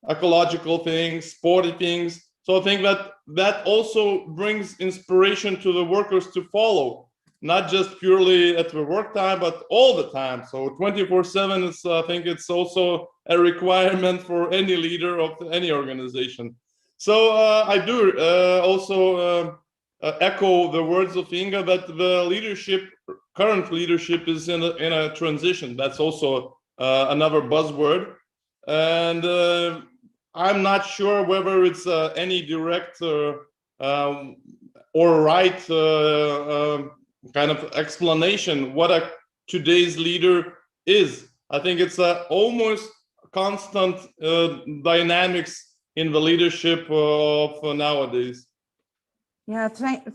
ecological things, sporty things. So I think that also brings inspiration to the workers to follow, not just purely at the work time, but all the time. So 24/7 is, I think it's also a requirement for any leader of any organization. So I do also echo the words of Inga that the current leadership is in a transition. That's also another buzzword, and I'm not sure whether it's any direct or right kind of explanation what today's leader is. I think it's almost constant dynamics in the leadership of nowadays. Yeah,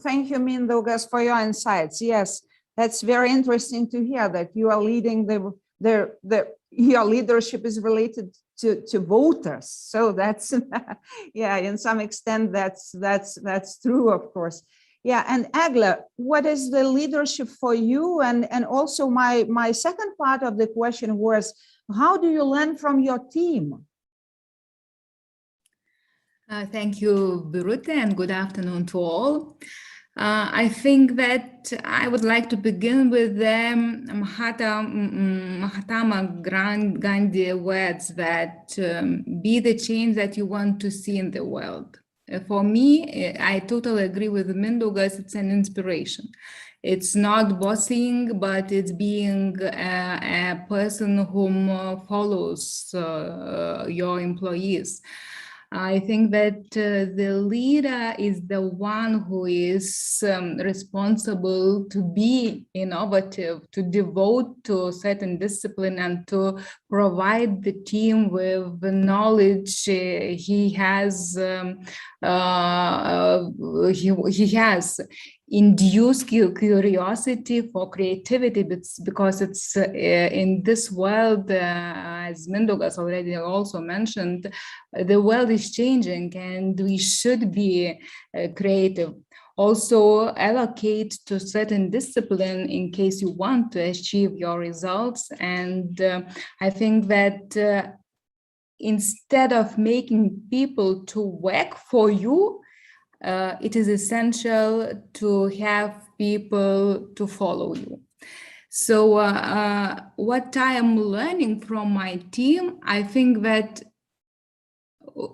thank you, Mindaugas, for your insights. Yes, that's very interesting to hear that you are leading your leadership is related to voters. So that's yeah, in some extent that's true, of course. Yeah, and Eglė, what is the leadership for you? And also my second part of the question was, how do you learn from your team? Thank you, Birutė, and good afternoon to all. I think that I would like to begin with the Mahatma Gandhi words that be the change that you want to see in the world. For me, I totally agree with Mindaugas. It's an inspiration. It's not bossing, but it's being a person whom follows your employees. I think that the leader is the one who is responsible to be innovative, to devote to a certain discipline, and to provide the team with the knowledge he has. induce curiosity, for creativity, because it's in this world, as Mindaugas already also mentioned, the world is changing and we should be creative. Also allocate to certain discipline in case you want to achieve your results. And I think that instead of making people to work for you, it is essential to have people to follow you. So what I am learning from my team, I think that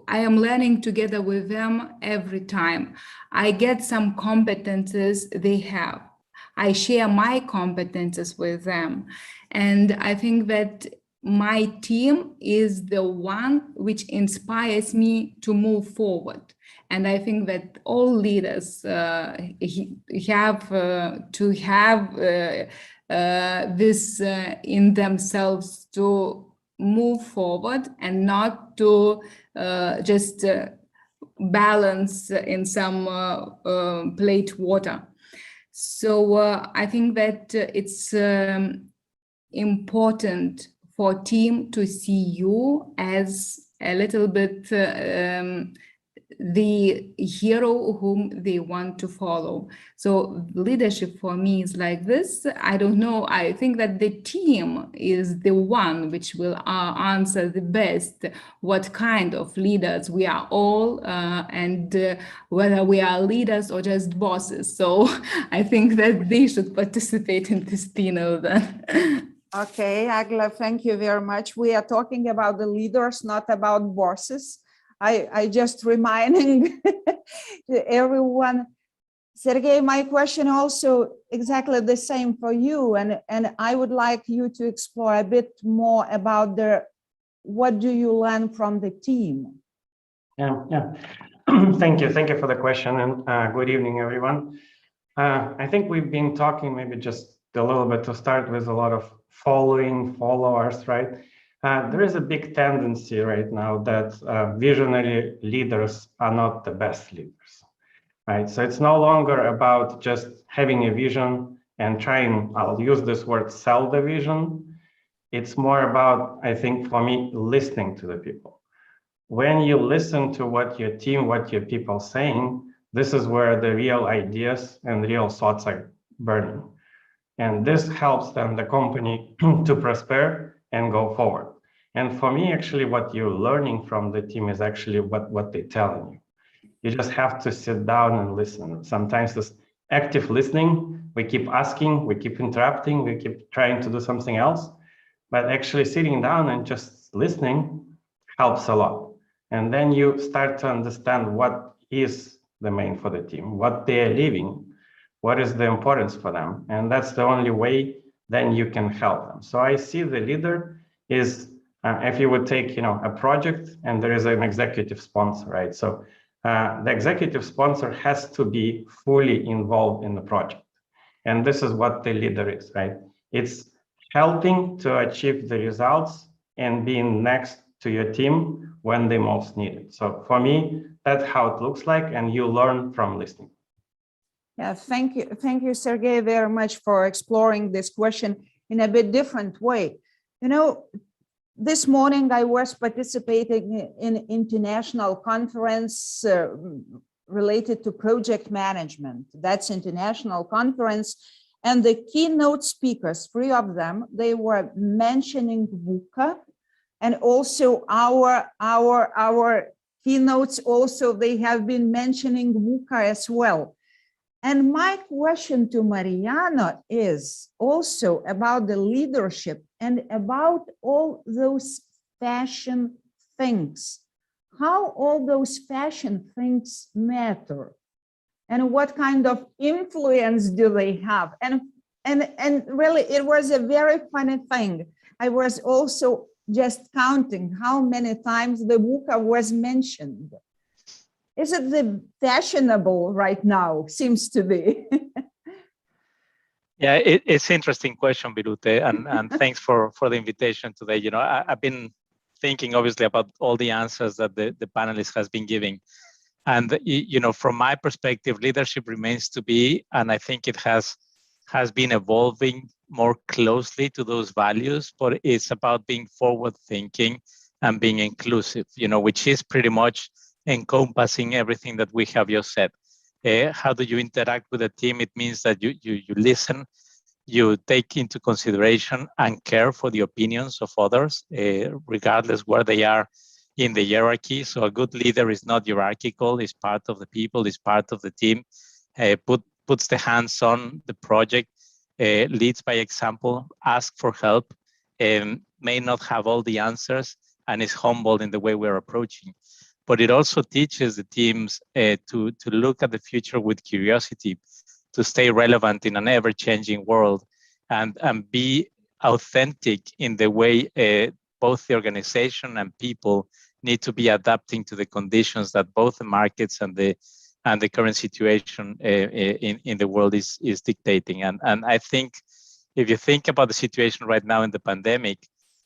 I am learning together with them every time. I get some competences they have. I share my competences with them. And I think that my team is the one which inspires me to move forward. And I think that all leaders have to have this in themselves to move forward and not to just balance in some plate water. So I think that it's important for team to see you as a little bit the hero whom they want to follow. So leadership for me is like this. I don't know. I think that the team is the one which will answer the best what kind of leaders we are all and whether we are leaders or just bosses. So I think that they should participate in this keynote then. Okay, Eglė, thank you very much. We are talking about the leaders, not about bosses. I just reminding everyone, Sergey, my question also exactly the same for you. And I would like you to explore a bit more about what do you learn from the team? Yeah. Thank you for the question, and good evening, everyone. I think we've been talking maybe just a little bit to start with a lot of followers, right? There is a big tendency right now that visionary leaders are not the best leaders, right? So it's no longer about just having a vision and trying, I'll use this word, sell the vision. It's more about, I think for me, listening to the people. When you listen to what your team, what your people saying, this is where the real ideas and real thoughts are burning. And this helps them, the company, to prosper and go forward. And for me, actually, what you're learning from the team is actually what they're telling you. You just have to sit down and listen. Sometimes this active listening, we keep asking, we keep interrupting, we keep trying to do something else. But actually sitting down and just listening helps a lot. And then you start to understand what is the main for the team, what they're living, what is the importance for them. And that's the only way then you can help them. So I see the leader is, if you would take, a project and there is an executive sponsor, right? So the executive sponsor has to be fully involved in the project. And this is what the leader is, right? It's helping to achieve the results and being next to your team when they most need it. So for me, that's how it looks like, and you learn from listening. Yeah, thank you, Sergey, very much for exploring this question in a bit different way. This morning I was participating in an international conference related to project management. That's international conference, and the keynote speakers, 3 of them, they were mentioning VUCA, and also our keynotes also, they have been mentioning VUCA as well. And my question to Mariano is also about the leadership and about all those fashion things. How all those fashion things matter, and what kind of influence do they have? And really, it was a very funny thing. I was also just counting how many times the VUCA was mentioned. Is it the fashionable right now? Seems to be. Yeah, it's an interesting question, Birutė, and thanks for the invitation today. I've been thinking obviously about all the answers that the panelists has been giving. And from my perspective, leadership remains to be, and I think it has been evolving more closely to those values, but it's about being forward-thinking and being inclusive, which is pretty much encompassing everything that we have just said. How do you interact with a team? It means that you listen, you take into consideration and care for the opinions of others, regardless where they are in the hierarchy. So a good leader is not hierarchical, is part of the people, is part of the team, puts the hands on the project, leads by example, asks for help, may not have all the answers, and is humble in the way we're approaching. But it also teaches the teams to look at the future with curiosity, to stay relevant in an ever-changing world, and be authentic in the way both the organization and people need to be adapting to the conditions that both the markets and the current situation in the world is dictating. And I think if you think about the situation right now in the pandemic,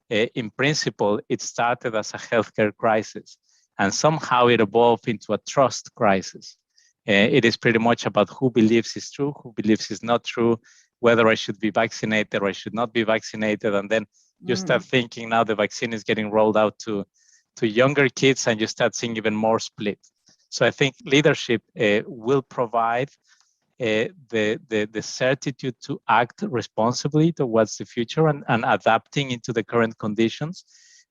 in principle, it started as a healthcare crisis, and somehow it evolved into a trust crisis. It is pretty much about who believes is true, who believes is not true, whether I should be vaccinated or I should not be vaccinated. And then you start thinking now the vaccine is getting rolled out to younger kids, and you start seeing even more split. So I think leadership will provide the certitude to act responsibly towards the future and adapting into the current conditions,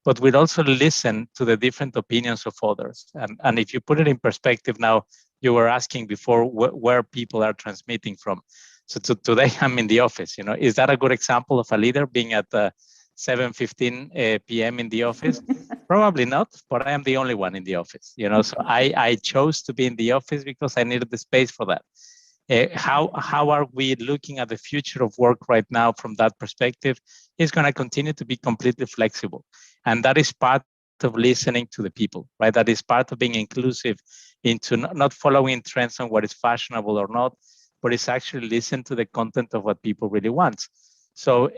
but we'll also listen to the different opinions of others. And if you put it in perspective now, you were asking before where people are transmitting from. So today I'm in the office, is that a good example of a leader being at 7:15 p.m. in the office? Probably not, but I am the only one in the office, so I chose to be in the office because I needed the space for that. How are we looking at the future of work right now from that perspective? It's going to continue to be completely flexible. And that is part of listening to the people, right? That is part of being inclusive into not following trends on what is fashionable or not, but it's actually listen to the content of what people really want. So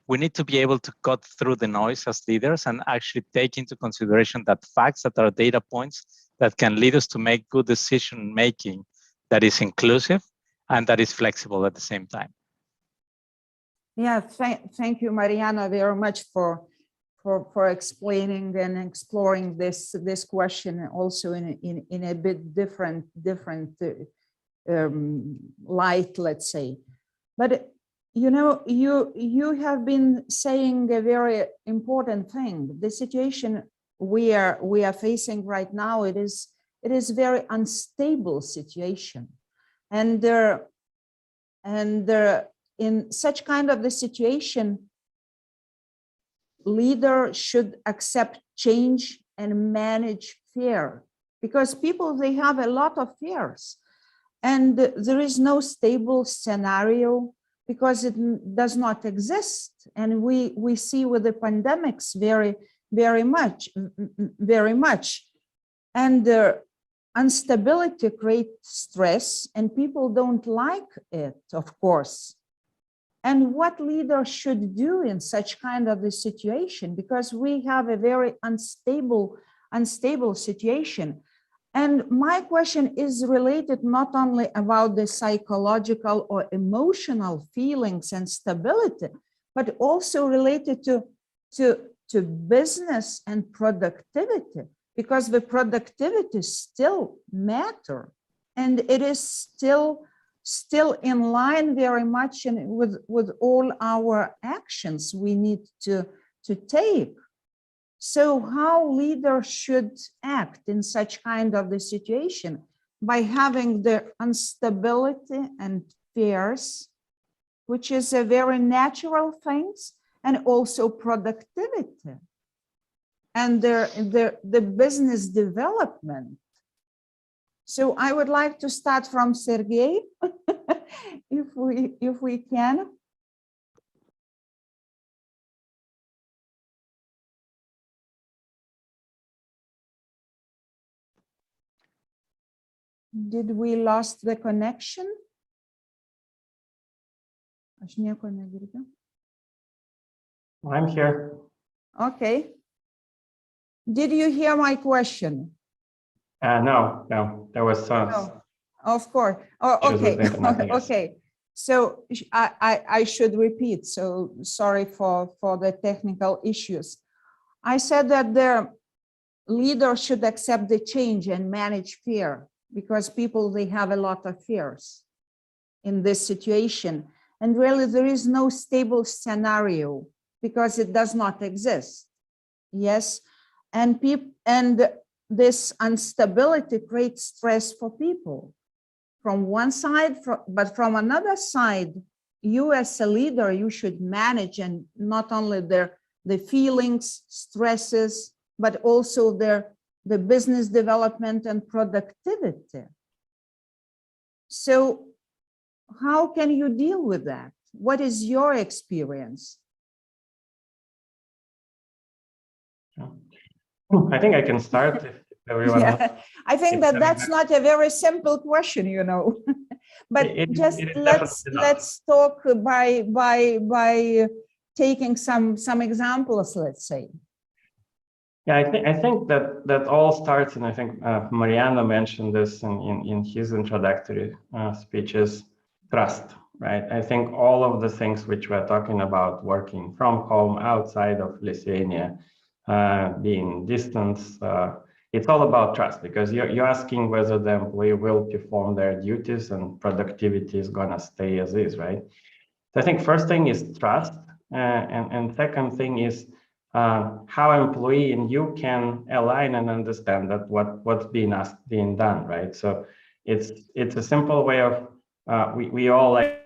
we need to be able to cut through the noise as leaders and actually take into consideration that facts, that are data points that can lead us to make good decision making that is inclusive and that is flexible at the same time. Yeah, thank you, Mariana, very much for explaining and exploring this question also in a bit different light, let's say. But you have been saying a very important thing. The situation we are facing right now, it is very unstable situation, and in such kind of the situation, leader should accept change and manage fear, because people, they have a lot of fears, and there is no stable scenario because it does not exist. And we see with the pandemics very much, and instability creates stress, and people don't like it, of course. And what leaders should do in such kind of a situation, because we have a very unstable situation. And my question is related not only about the psychological or emotional feelings and stability, but also related to business and productivity, because the productivity still matter, and it is still in line very much with all our actions we need to take. So how leaders should act in such kind of the situation? By having the instability and fears, which is a very natural things, and also productivity and the business development. So I would like to start from Sergey, if we can. Did we lost the connection? Aš nieko negirdiu. I'm here. Okay. Did you hear my question? No, there was some. No, of course. Oh, okay. Okay. So I should repeat. So sorry for the technical issues. I said that the leader should accept the change and manage fear, because people, they have a lot of fears in this situation. And really there is no stable scenario because it does not exist. Yes. And this instability creates stress for people from one side, but from another side, you as a leader, you should manage, and not only the feelings, stresses, but also the business development and productivity. So how can you deal with that? What is your experience? I think I can start if everyone else. I think that's not a very simple question, you know, but let's talk by taking some examples, let's say. Yeah, I think that all starts, and I think Mariano mentioned this in his introductory speeches, trust, right? I think all of the things which we're talking about, working from home, outside of Lithuania, being distance, it's all about trust, because you're asking whether the employee will perform their duties and productivity is gonna stay as is, right? So I think first thing is trust, and second thing is how employee and you can align and understand that what's being done, right? So it's a simple way of we all like.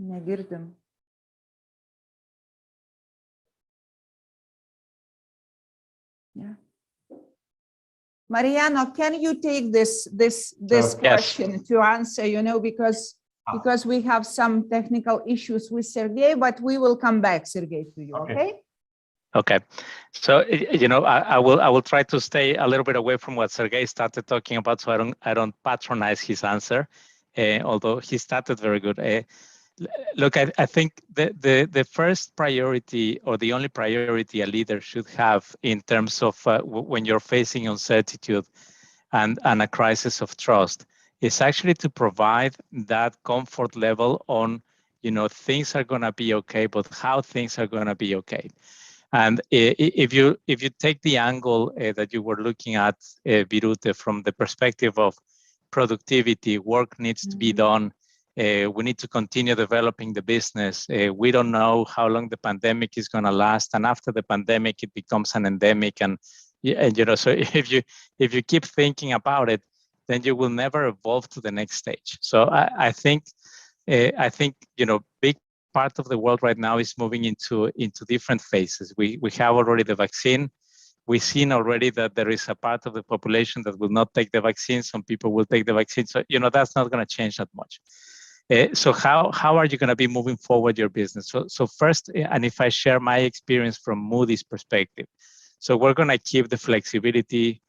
Negirdim. Yeah. Mariano, can you take this question yes. to answer, you know, because we have some technical issues with Sergey, but we will come back, Sergey, to you, okay? Okay. So, you know, I will try to stay a little bit away from what Sergey started talking about, so I don't patronize his answer, although he started very good. Look, I think the first priority, or the only priority a leader should have in terms of when you're facing uncertainty and a crisis of trust, is actually to provide that comfort level on, you know, things are going to be okay, but how things are going to be okay. And if you take the angle that you were looking at, Birutė, from the perspective of productivity, work needs to be done. We need to continue developing the business. We don't know how long the pandemic is going to last, and after the pandemic, it becomes an endemic. And you know, so if you keep thinking about it, then you will never evolve to the next stage. So I think you know, big part of the world right now is moving into different phases. We have already the vaccine. We've seen already that there is a part of the population that will not take the vaccine. Some people will take the vaccine. So, you know, that's not going to change that much. So how are you going to be moving forward your business? So first, and if I share my experience from Moody's perspective, so we're going to keep the flexibility,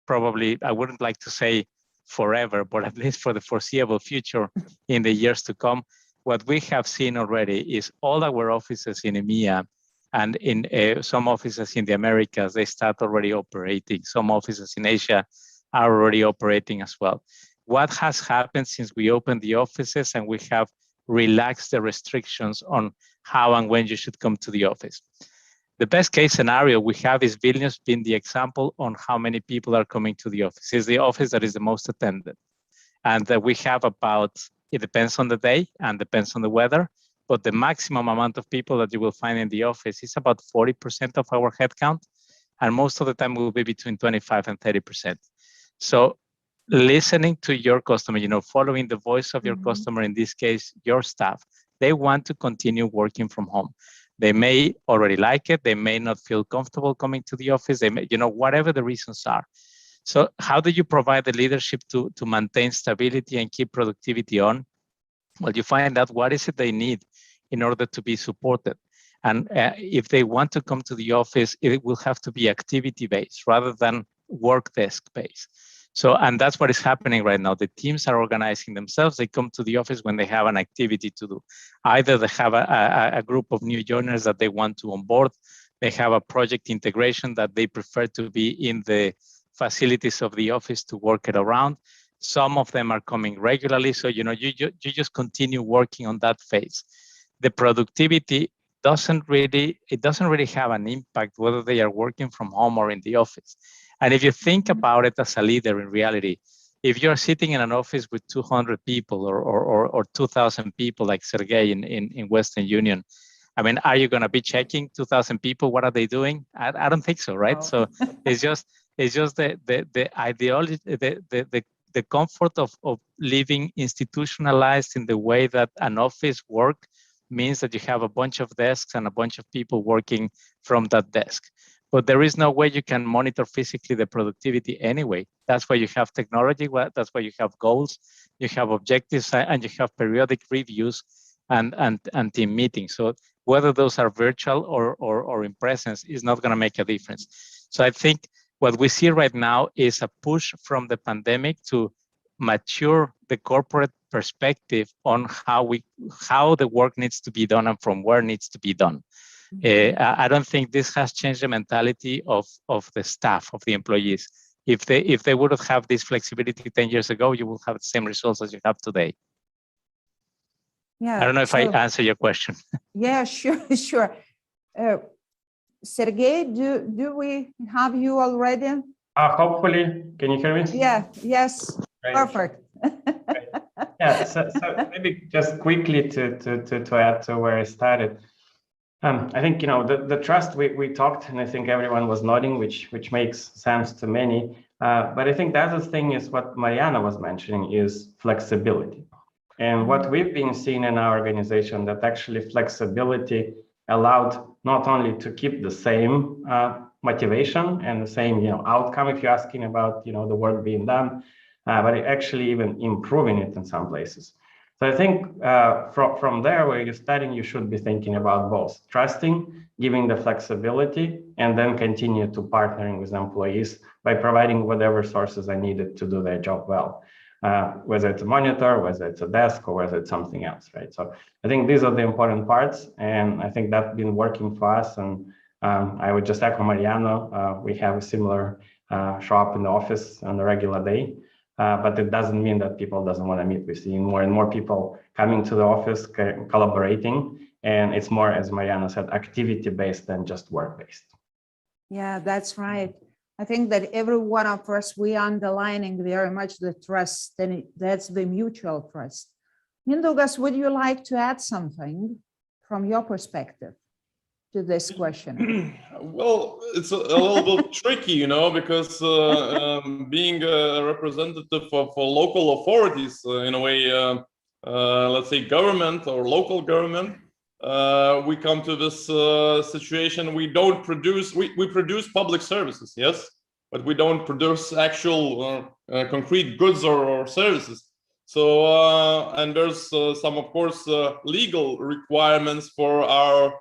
probably, I wouldn't like to say forever, but at least for the foreseeable future in the years to come. What we have seen already is all our offices in EMEA and in some offices in the Americas, they start already operating. Some offices in Asia are already operating as well. What has happened since we opened the offices and we have relaxed the restrictions on how and when you should come to the office? The best case scenario we have is Vilnius being the example on how many people are coming to the office. It's the office that is the most attended. And we have about, it depends on the day and depends on the weather, but the maximum amount of people that you will find in the office is about 40% of our headcount. And most of the time will be between 25 and 30%. So listening to your customer, you know, following the voice of your customer, in this case, your staff, they want to continue working from home. They may already like it. They may not feel comfortable coming to the office. They may, you know, whatever the reasons are. So how do you provide the leadership to maintain stability and keep productivity on? Well, you find out what is it they need in order to be supported. And if they want to come to the office, it will have to be activity-based rather than work desk-based. So, and that's what is happening right now. The teams are organizing themselves. They come to the office when they have an activity to do. Either they have a group of new joiners that they want to onboard, They have a project integration that they prefer to be in the facilities of the office to work it around. Some of them are coming regularly. So, you just continue working on that phase. The productivity doesn't really have an impact whether they are working from home or in the office. And if you think about it as a leader in reality, if you're sitting in an office with 200 people or 2,000 people like Sergey in Western Union, I mean, are you going to be checking 2,000 people? What are they doing? I don't think so, right? No. So it's just the ideology, the comfort of living institutionalized in the way that an office work means that you have a bunch of desks and a bunch of people working from that desk. But there is no way you can monitor physically the productivity anyway. That's why you have technology, that's why you have goals, you have objectives, and you have periodic reviews and team meetings. So whether those are virtual or in presence is not going to make a difference. So I think what we see right now is a push from the pandemic to mature the corporate perspective on how the work needs to be done and from where it needs to be done. I don't think this has changed the mentality of the staff, of the employees. If they would have this flexibility 10 years ago, you will have the same results as you have today. Yeah, I don't know if I answer your question. Yeah, sure. Sergey, do we have you already? Hopefully, can you hear me? Yeah, yes, great. Perfect. Great. Yeah, so maybe just quickly to add to where I started. I think, the trust we talked, and I think everyone was nodding, which makes sense to many. But I think the other thing is what Mariana was mentioning is flexibility. And what we've been seeing in our organization, that actually flexibility allowed not only to keep the same motivation and the same outcome, if you're asking about the work being done, but actually even improving it in some places. So I think from there where you're starting, you should be thinking about both trusting, giving the flexibility, and then continue to partnering with employees by providing whatever sources are needed to do their job well. Whether it's a monitor, whether it's a desk, or whether it's something else, right? So I think these are the important parts, and I think that's been working for us. And I would just echo Mariano. We have a similar show up in the office on a regular day, but it doesn't mean that people doesn't want to meet. We're seeing more and more people coming to the office, collaborating, and it's more, as Mariano said, activity-based than just work-based. Yeah, that's right. I think that every one of us, we are underlining very much the trust, and that's the mutual trust. Mindaugas, would you like to add something from your perspective to this question? Well, it's a little bit tricky, because being a representative for local authorities, in a way, let's say government or local government, we come to this situation. We don't produce, we produce public services, yes, but we don't produce actual concrete goods or services. So, and there's some, of course, legal requirements for our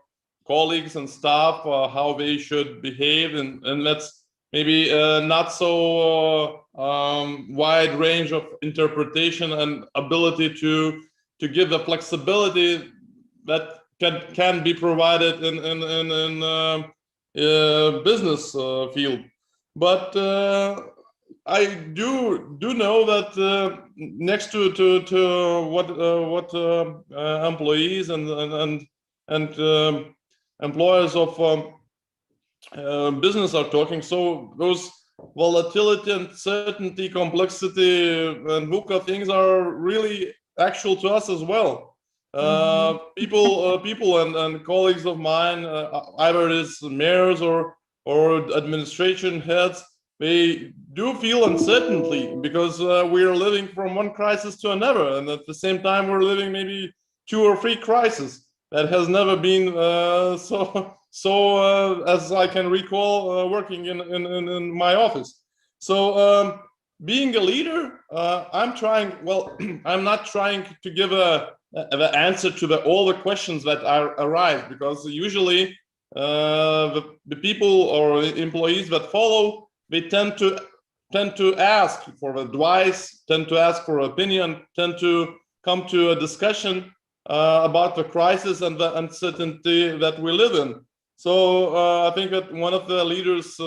colleagues and staff, how they should behave, and that's maybe not so wide range of interpretation and ability to give the flexibility that can be provided in business field. But I do know that next to what employees and employers of business are talking, so those volatility, uncertainty, complexity, and VUCA things are really actual to us as well. People and colleagues of mine, either it is mayors or administration heads, they do feel uncertainty because we are living from one crisis to another, and at the same time we're living maybe 2 or 3 crises that has never been so as I can recall working in my office. So being a leader, I'm trying. Well, I'm not trying to give the answer to all the questions that arise, because usually the people or employees that follow, they tend to ask for advice, tend to ask for opinion, tend to come to a discussion about the crisis and the uncertainty that we live in. So I think that one of the leaders'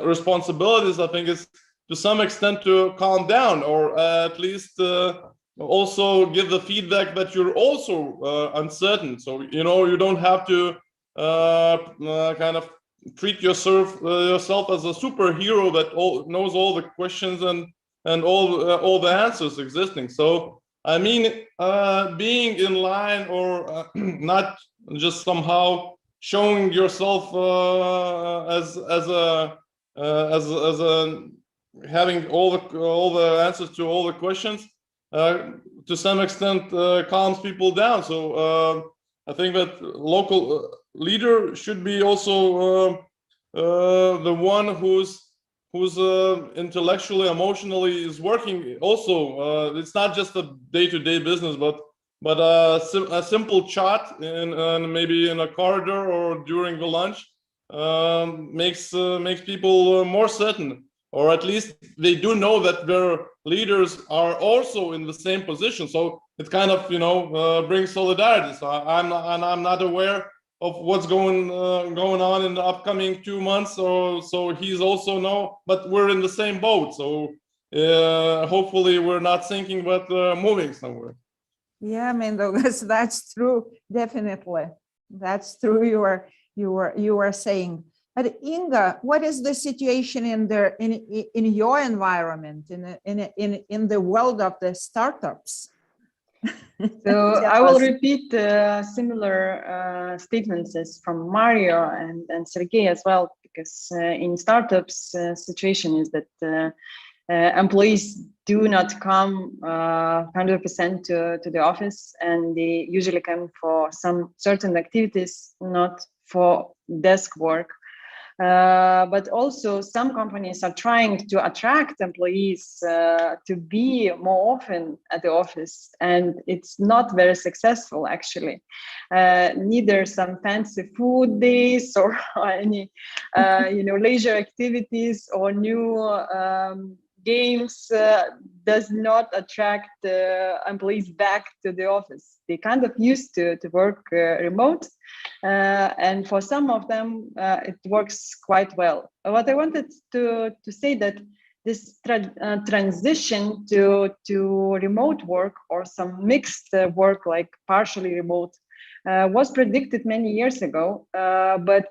responsibilities, I think, is to some extent to calm down, or at least also give the feedback that you're also uncertain. So, you know, you don't have to kind of treat yourself as a superhero that knows all the questions and all the answers existing. So, I mean, being in line, or not just somehow showing yourself as having all the answers to all the questions, to some extent calms people down. So I think that local leader should be also the one who's intellectually, emotionally is working. Also, it's not just a day-to-day business, but a simple chat in maybe in a corridor or during the lunch makes people more certain, or at least they do know that their leaders are also in the same position. So it kind of, you know, brings solidarity. So I'm not aware of what's going on in the upcoming 2 months, so he's also but we're in the same boat. So hopefully we're not sinking, but moving somewhere. Yeah, Mindaugas, that's true. Definitely, that's true. You were saying. But Inga, what is the situation in your environment, in the world of the startups? So I will repeat similar statements as from Mario and Sergey as well, because in startups, situation is that employees do not come 100% to the office, and they usually come for some certain activities, not for desk work. But also some companies are trying to attract employees to be more often at the office, and it's not very successful actually. Neither some fancy food days or any leisure activities or new games does not attract employees back to the office. They kind of used to work remote, and for some of them it works quite well. What I wanted to say that this transition to remote work or some mixed work, like partially remote, was predicted many years ago, but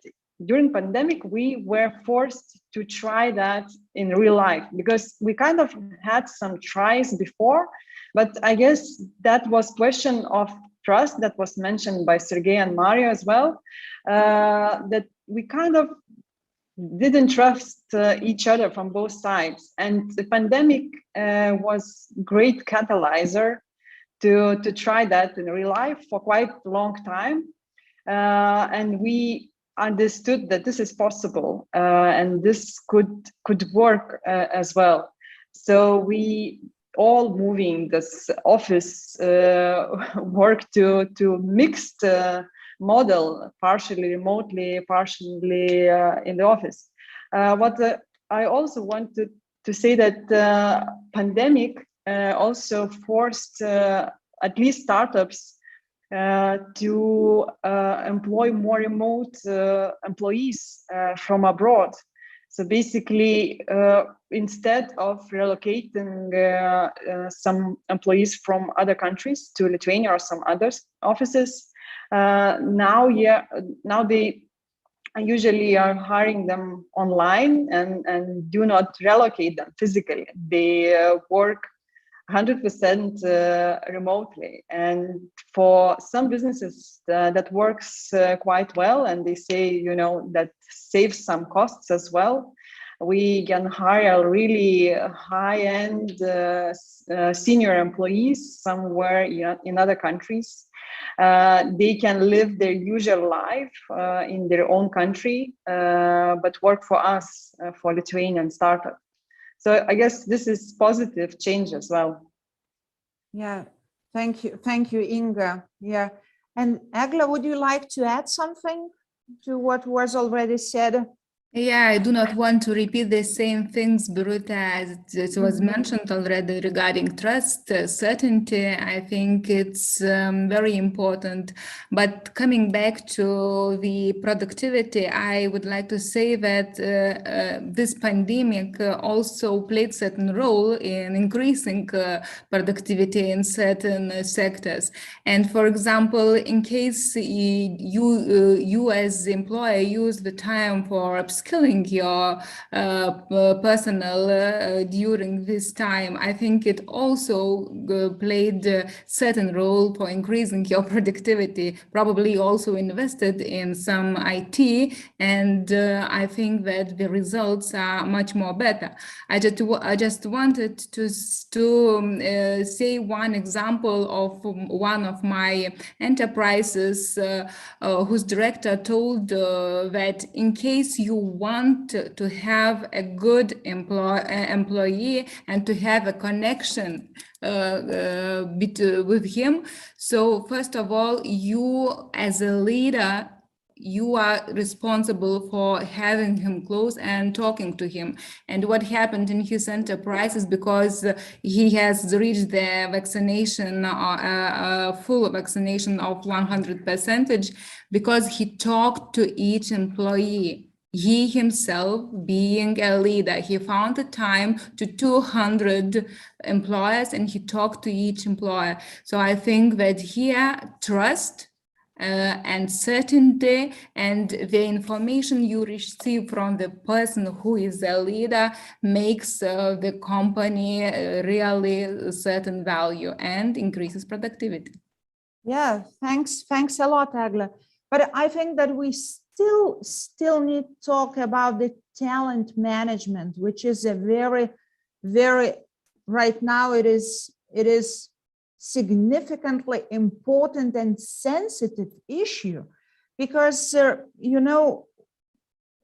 during pandemic, we were forced to try that in real life, because we kind of had some tries before, but I guess that was question of trust that was mentioned by Sergey and Mario as well, that we kind of didn't trust each other from both sides. And the pandemic was great catalyzer to try that in real life for quite a long time. And we understood that this is possible, and this could work as well. So we all moving this office work to mixed model, partially remotely, partially in the office. What I also wanted to say that pandemic also forced at least startups to employ more remote employees from abroad. So basically, instead of relocating some employees from other countries to Lithuania or some other offices, now they usually are hiring them online and do not relocate them physically. They work 100% remotely, and for some businesses that works quite well, and they say that saves some costs as well. We can hire really high-end senior employees somewhere in other countries. They can live their usual life in their own country, but work for us, for Lithuanian startup. So I guess this is positive change as well. Yeah, thank you, Inga. Yeah, and Eglė, would you like to add something to what was already said? Yeah, I do not want to repeat the same things, Birutė, as it was mentioned already regarding trust, certainty. I think it's very important. But coming back to the productivity, I would like to say that this pandemic also played certain role in increasing productivity in certain sectors. And for example, in case you as the employer use the time for upskilling your personnel during this time, I think it also played a certain role for increasing your productivity, probably also invested in some IT, and I think that the results are much more better. I just wanted to say one example of one of my enterprises whose director told that in case you want to have a good employee and to have a connection with him, so first of all, you as a leader, you are responsible for having him close and talking to him. And what happened in his enterprise is because he has reached the vaccination, full vaccination of 100%, because he talked to each employee. He himself, being a leader, he found the time to 200 employers and he talked to each employer. So I think that here, trust and certainty and the information you receive from the person who is a leader makes the company really a certain value and increases productivity. Yeah, thanks a lot, Eglė. But I think that we still need to talk about the talent management, which is a very, right now it is significantly important and sensitive issue, because you know,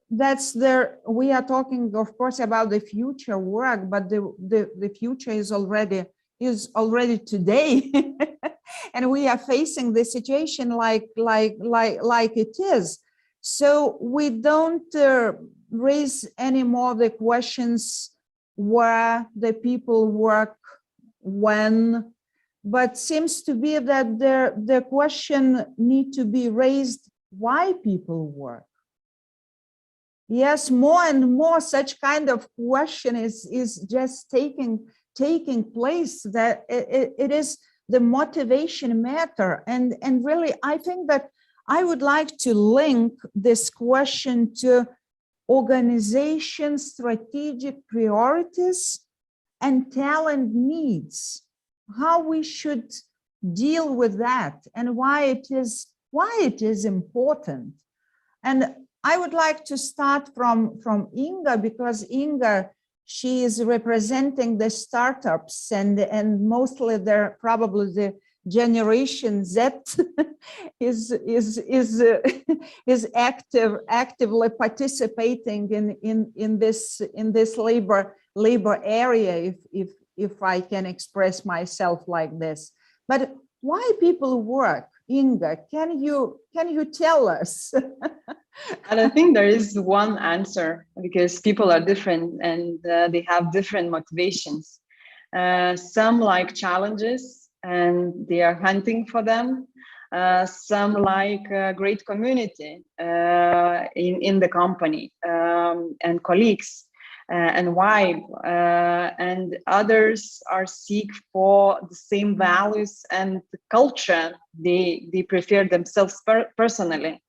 we are talking, of course, about the future work, but the future is already today. And we are facing the situation like it is. So we don't raise any more the questions where the people work, when, but seems to be that the question need to be raised why people work. Yes, more and more such kind of question is just taking place, that it is the motivation matter. And really, I think that I would like to link this question to organization strategic priorities and talent needs, how we should deal with that and why it is important. And I would like to start from Inga, because Inga, she is representing the startups and mostly they're probably the Generation Z is actively participating in this labor area, if I can express myself like this. But why people work, Inga? Can you tell us? And I think there is one answer, because people are different and they have different motivations. Some like challenges and they are hunting for them. Some like a great community in the company and colleagues and vibe, and others are seek for the same values and culture they prefer themselves personally.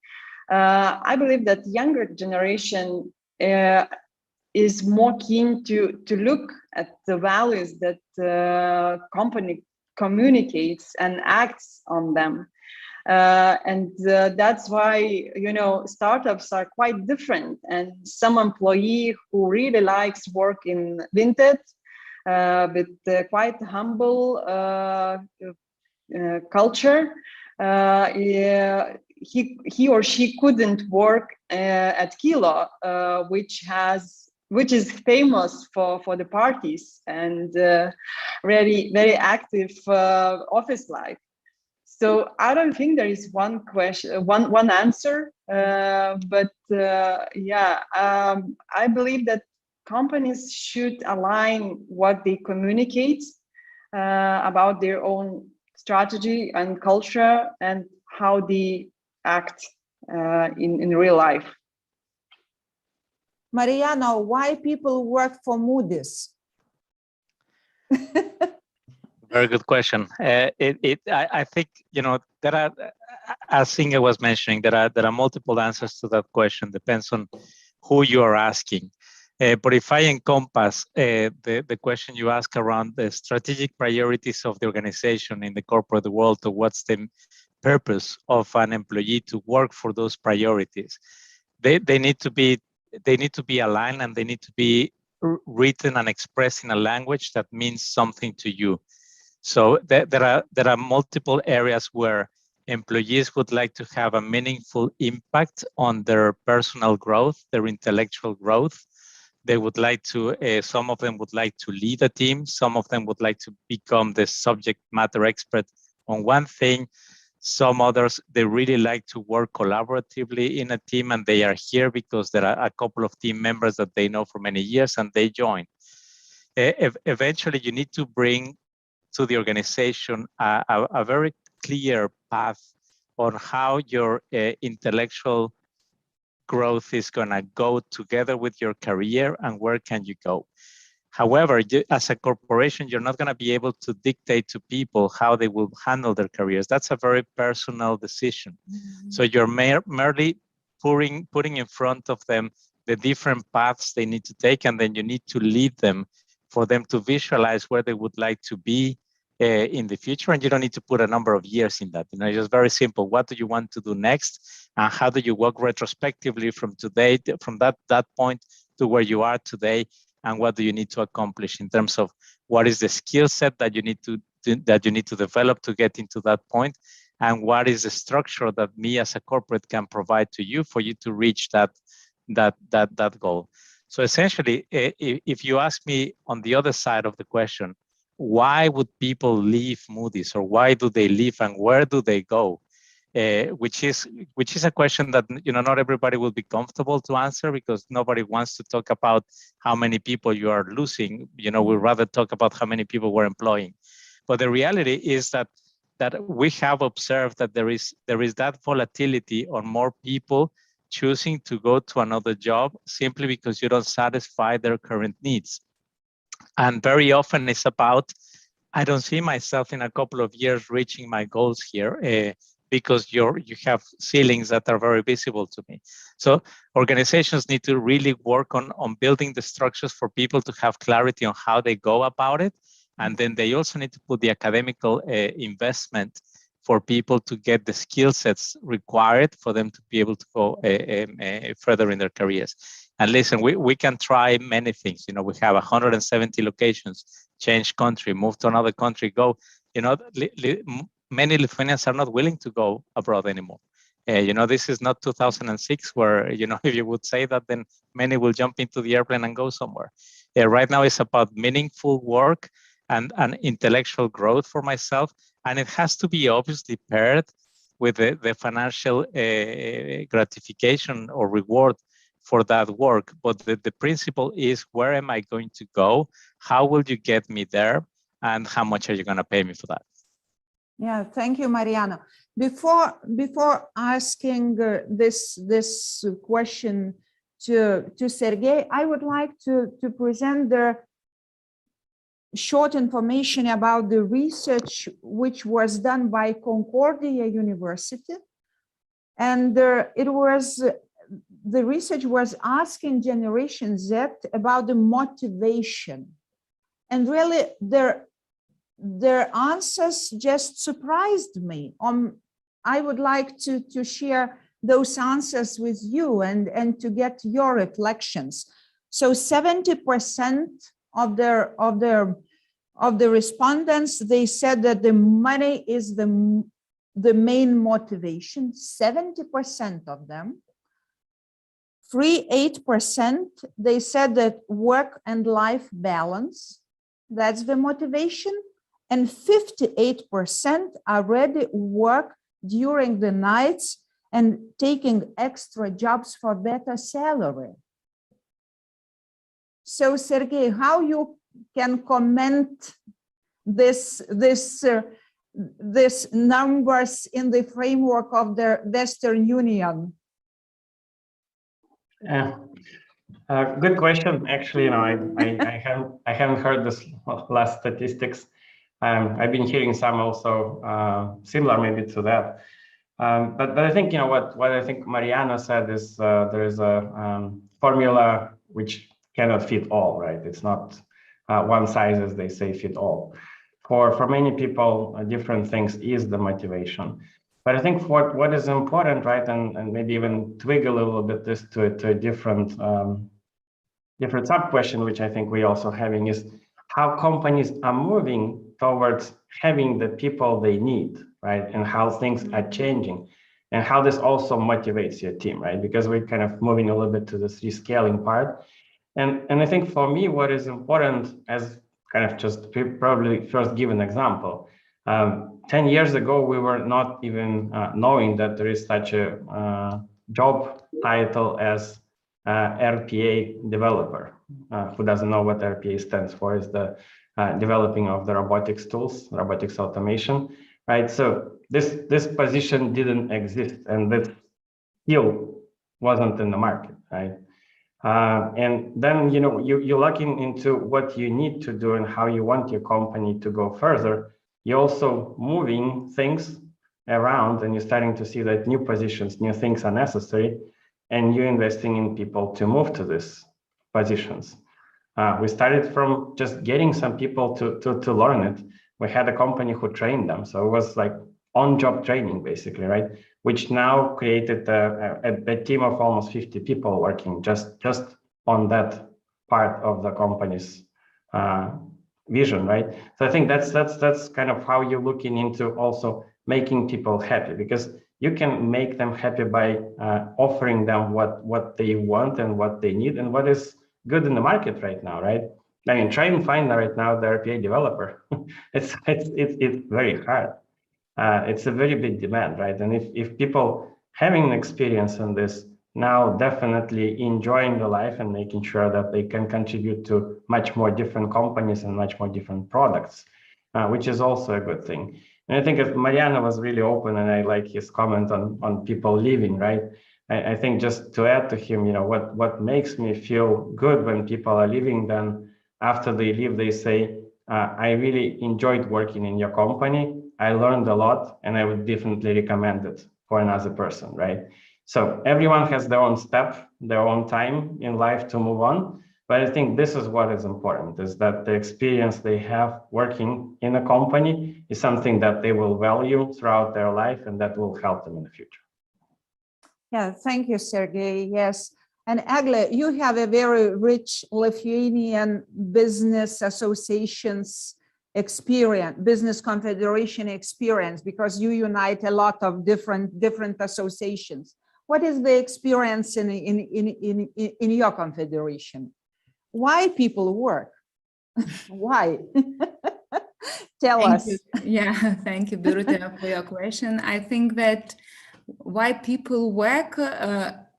I believe that younger generation is more keen to look at the values that company communicates and acts on them. And that's why, you know, startups are quite different. And some employee who really likes work in Vinted with quite humble culture, he or she couldn't work at Kilo, which is famous for the parties and really very active office life. So I don't think there is one question, one answer, but I believe that companies should align what they communicate about their own strategy and culture and how they act in real life. Mariana, why people work for Moody's? Very good question. I think, you know, there are, as Inga was mentioning, there are multiple answers to that question. Depends on who you are asking. But if I encompass the question you ask around the strategic priorities of the organization in the corporate world, to what's the purpose of an employee to work for those priorities, they need to be aligned, and they need to be written and expressed in a language that means something to you. So there are multiple areas where employees would like to have a meaningful impact on their personal growth, their intellectual growth. They would like to, some of them would like to lead a team. Some of them would like to become the subject matter expert on one thing. Some others, they really like to work collaboratively in a team, and they are here because there are a couple of team members that they know for many years and they join. Eventually, you need to bring to the organization a very clear path on how your intellectual growth is going to go together with your career and where can you go. However, as a corporation, you're not going to be able to dictate to people how they will handle their careers. That's a very personal decision. Mm-hmm. So you're merely putting in front of them the different paths they need to take, and then you need to lead them for them to visualize where they would like to be in the future. And you don't need to put a number of years in that. You know, it's just very simple. What do you want to do next? And how do you work retrospectively from today, from that point to where you are today? And what do you need to accomplish in terms of what is the skill set that you need to develop to get into that point? And what is the structure that me as a corporate can provide to you for you to reach that goal? So essentially, if you ask me on the other side of the question, why would people leave Moody's, or why do they leave and where do they go? Which is a question that, you know, not everybody will be comfortable to answer, because nobody wants to talk about how many people you are losing. You know, we'd rather talk about how many people we're employing. But the reality is that we have observed that there is that volatility on more people choosing to go to another job simply because you don't satisfy their current needs. And very often it's about, I don't see myself in a couple of years reaching my goals here, because you have ceilings that are very visible to me. So organizations need to really work on building the structures for people to have clarity on how they go about it. And then they also need to put the academical investment for people to get the skill sets required for them to be able to go further in their careers. And listen, we can try many things. You know, we have 170 locations, change country, move to another country, go. You know, many Lithuanians are not willing to go abroad anymore. You know, this is not 2006 where, you know, if you would say that, then many will jump into the airplane and go somewhere. Right now it's about meaningful work and intellectual growth for myself. And it has to be obviously paired with the financial gratification or reward for that work. But the principle is, where am I going to go? How will you get me there? And how much are you going to pay me for that? Yeah, thank you, Mariana. Before asking this question to Sergey, I would like to present the short information about the research which was done by Concordia University. And the research was asking Generation Z about the motivation. And really, their answers just surprised me. I would like to share those answers with you and to get your reflections. So 70% of the respondents, they said that the money is the main motivation. 70% of them. 8%, they said that work and life balance, that's the motivation. and 58% already work during the nights and taking extra jobs for better salary. So, Sergey, how you can comment this numbers in the framework of the Western Union? Good question. Actually, I haven't heard this last statistics. I've been hearing some also similar maybe to that. But I think what I think Mariana said is there is a formula which cannot fit all, right? It's not one size, as they say, fit all. For many people, different things is the motivation. But I think what is important, right, and maybe even twig a little bit this to a different sub-question, which I think we also having, is how companies are moving towards having the people they need, right, and how things are changing, and how this also motivates your team, right? Because we're kind of moving a little bit to this rescaling part. And I think for me, what is important, as kind of just probably first give an example, 10 years ago, we were not even knowing that there is such a job title as RPA developer. Who doesn't know what RPA stands for? Is the developing of the robotics tools, robotics automation, right? So this position didn't exist, and this skill wasn't in the market, right? And then you're looking into what you need to do and how you want your company to go further. You're also moving things around, and you're starting to see that new positions, new things are necessary, and you're investing in people to move to these positions. We started from just getting some people to learn it. We had a company who trained them, so it was like on-job training, basically, right? Which now created a team of almost 50 people working just on that part of the company's vision, right? So I think that's kind of how you're looking into also making people happy, because you can make them happy by offering them what they want and what they need and what is good in the market right now, right? I mean, try and find right now the RPA developer. it's very hard. It's a very big demand, right? And if people having an experience in this now, definitely enjoying the life and making sure that they can contribute to much more different companies and much more different products, which is also a good thing. And I think as Mariana was really open, and I like his comment on people leaving, right? I think just to add to him, what makes me feel good when people are leaving, then after they leave, they say, I really enjoyed working in your company. I learned a lot, and I would definitely recommend it for another person, right? So everyone has their own step, their own time in life to move on. But I think this is what is important, is that the experience they have working in a company is something that they will value throughout their life, and that will help them in the future. Yeah, thank you, Sergey. Yes. And Eglė, you have a very rich Lithuanian business associations experience, business confederation experience, because you unite a lot of different associations. What is the experience in your confederation? Why people work? Why? Tell us. Yeah, thank you, Birutė, for your question. I think that why people work,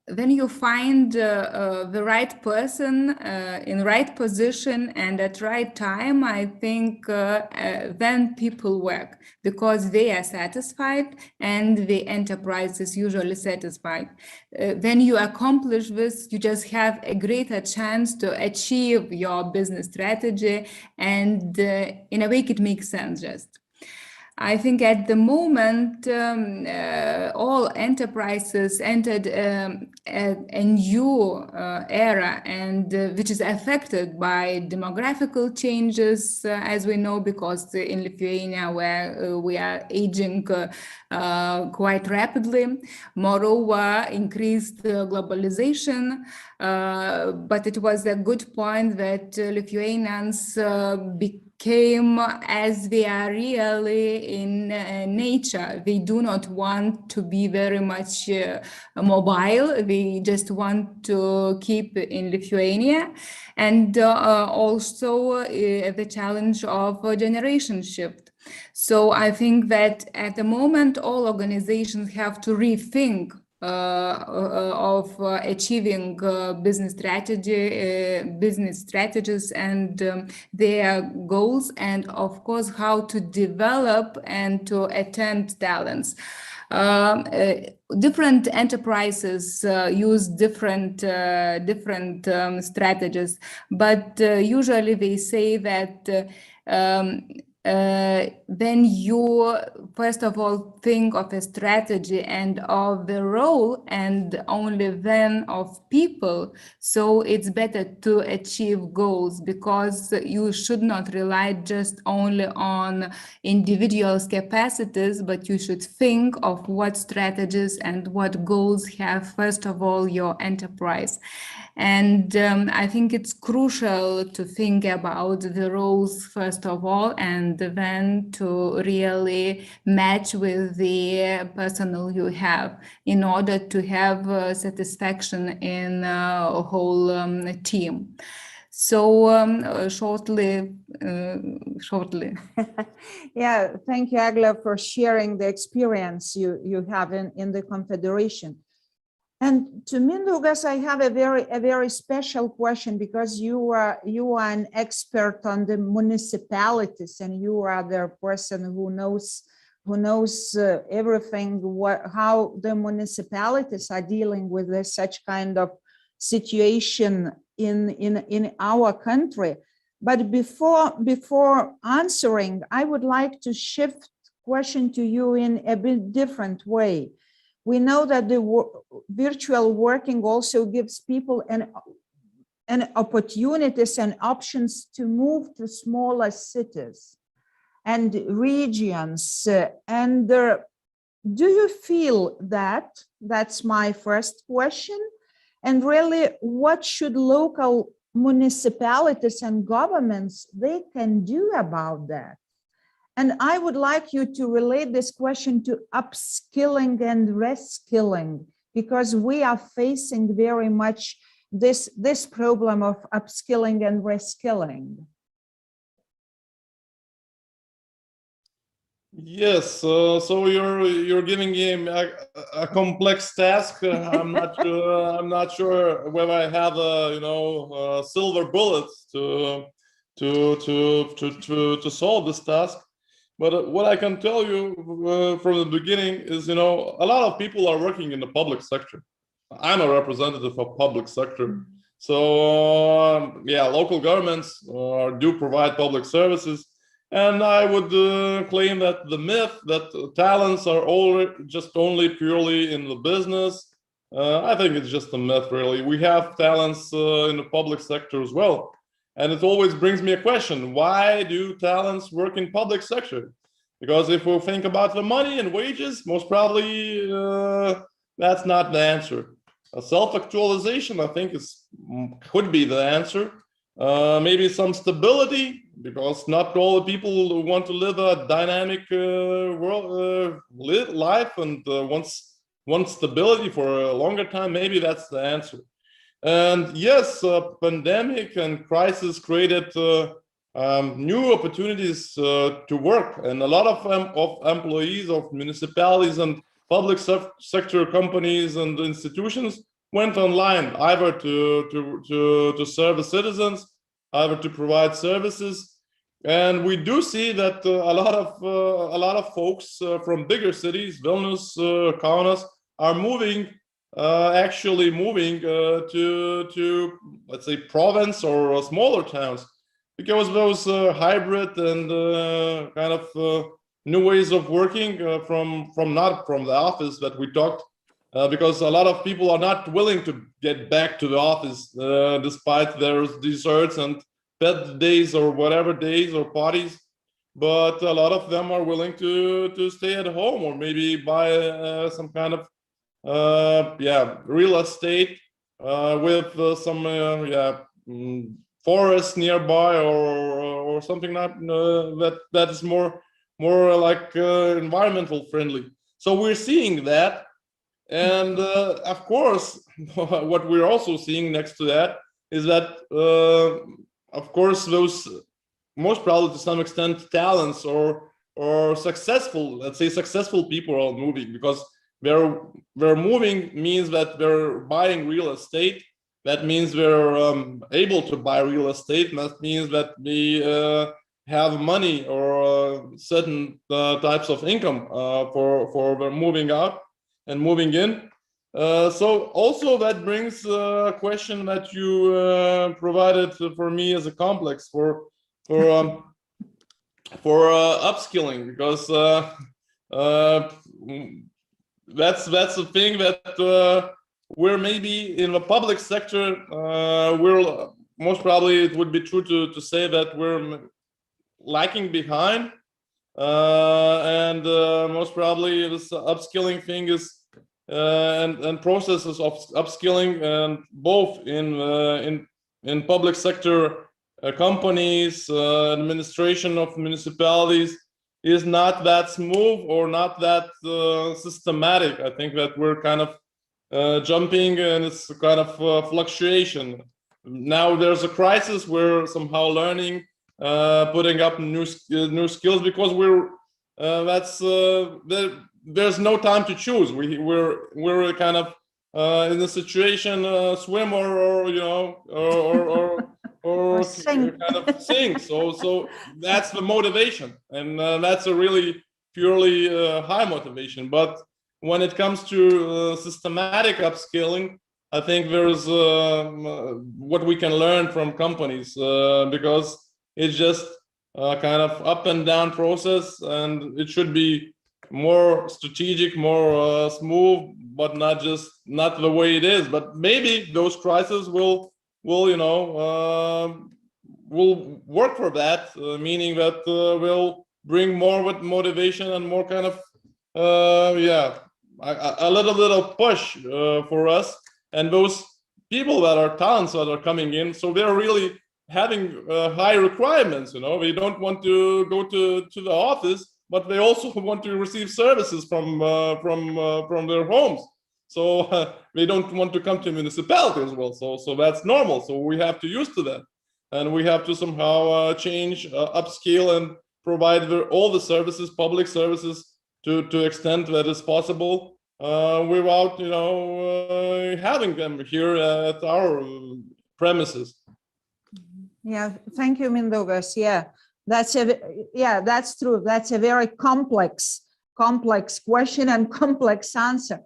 when you find the right person in right position and at right time, I think then people work, because they are satisfied and the enterprise is usually satisfied. When you accomplish this, you just have a greater chance to achieve your business strategy, and in a way it makes sense just. I think at the moment, all enterprises entered a new era, and which is affected by demographical changes, as we know, because in Lithuania, where we are aging quite rapidly. Moreover, increased globalization, but it was a good point that Lithuanians came as they are really in nature. They do not want to be very much mobile. They just want to keep in Lithuania. And also the challenge of a generation shift. So I think that at the moment, all organizations have to rethink of achieving business strategies and their goals, and of course how to develop and to attend talents. Different enterprises use different strategies, but usually they say that then you first of all think of a strategy and of the role, and only then of people. So it's better to achieve goals, because you should not rely just only on individuals' capacities, but you should think of what strategies and what goals have first of all your enterprise. And I think it's crucial to think about the roles first of all, and then to really match with the personnel you have in order to have satisfaction in a whole team. So shortly. Yeah, thank you, Eglė, for sharing the experience you have in the Confederation. And to Mindaugas, I have a very special question, because you are an expert on the municipalities, and you are the person who knows everything, how the municipalities are dealing with such kind of situation in our country. But before answering, I would like to shift question to you in a bit different way. We know that the virtual working also gives people an opportunities and options to move to smaller cities and regions. And do you feel that? That's my first question. And really, what should local municipalities and governments, they can do about that? And I would like you to relate this question to upskilling and reskilling, because we are facing very much this problem of upskilling and reskilling. Yes, so you're giving me a complex task. I'm not sure whether I have silver bullets to solve this task. But what I can tell you from the beginning is, a lot of people are working in the public sector. I'm a representative of public sector. So yeah, local governments do provide public services. And I would claim that the myth that talents are only purely in the business, I think it's just a myth, really. We have talents in the public sector as well. And it always brings me a question: why do talents work in public sector? Because if we think about the money and wages, most probably that's not the answer. Self-actualization, I think, could be the answer. Maybe some stability, because not all the people want to live a dynamic life and want stability for a longer time. Maybe that's the answer. And yes, pandemic and crisis created new opportunities to work, and a lot of employees of municipalities and public sector companies and institutions went online, either to serve the citizens, either to provide services. And we do see that a lot of folks from bigger cities, Vilnius, Kaunas, are actually moving to let's say province or smaller towns, because those hybrid and kind of new ways of working not from the office that we talked, because a lot of people are not willing to get back to the office despite their desserts and pet days or whatever days or parties. But a lot of them are willing to stay at home, or maybe buy some kind of real estate with some forest nearby or something that is more like environmental friendly. So we're seeing that, and of course, what we're also seeing next to that is that, of course, those most probably to some extent talents or successful, let's say successful people are moving, because they're moving means that they're buying real estate. That means they're able to buy real estate. That means that they have money or certain types of income for moving out and moving in. So also that brings a question that you provided for me as a complex for upskilling, because that's a thing that we're maybe in the public sector, we're most probably, it would be true to say that we're lagging behind, and most probably this upskilling thing is and processes of upskilling, and both in public sector companies, administration of municipalities, is not that smooth or not that systematic. I think that we're kind of jumping, and it's a kind of fluctuation. Now there's a crisis. We're somehow learning, putting up new skills, because we're there's no time to choose. We're kind of in a situation, swim or you know or sing. kind of sing. So that's the motivation, and that's a really purely high motivation. But when it comes to systematic upskilling, I think there's what we can learn from companies, because it's just a kind of up and down process, and it should be more strategic, more smooth, but not the way it is. But maybe those crises will you know will work for that, meaning that will bring more with motivation and more kind of a little push for us, and those people that are talents that are coming in. So they're really having high requirements. You know, they don't want to go to the office, but they also want to receive services from their homes. So they don't want to come to municipality as well. So that's normal. So we have to use to that, and we have to somehow change, upscale, and provide all the services, public services, to extent that is possible, without you know having them here at our premises. Yeah, thank you, Mindaugas. Yeah, that's true. That's a very complex question and complex answer.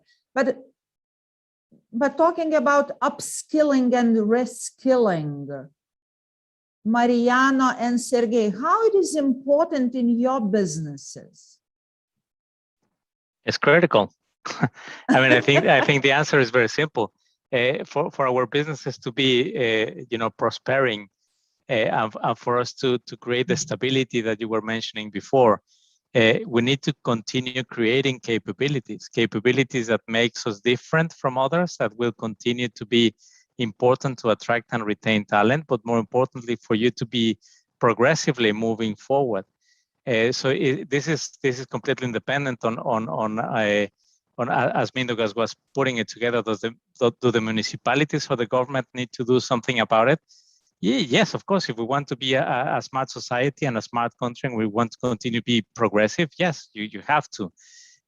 But talking about upskilling and reskilling, Mariano and Sergey, how it is important in your businesses? It's critical. I mean, I think the answer is very simple. For our businesses to be, you know, prospering, and for us to create the stability that you were mentioning before, we need to continue creating capabilities that makes us different from others, that will continue to be important to attract and retain talent, but more importantly, for you to be progressively moving forward. So this is completely independent on as Mindaugas was putting it together. Do the municipalities or the government need to do something about it? Yes, of course. If we want to be a smart society and a smart country, and we want to continue to be progressive, yes, you have to.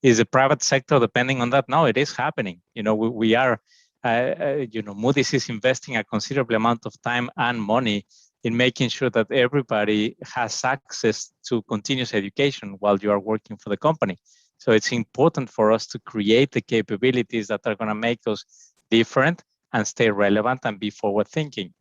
Is the private sector depending on that? No, it is happening. You know, we are, you know, Moody's is investing a considerable amount of time and money in making sure that everybody has access to continuous education while you are working for the company. So it's important for us to create the capabilities that are going to make us different and stay relevant and be forward thinking.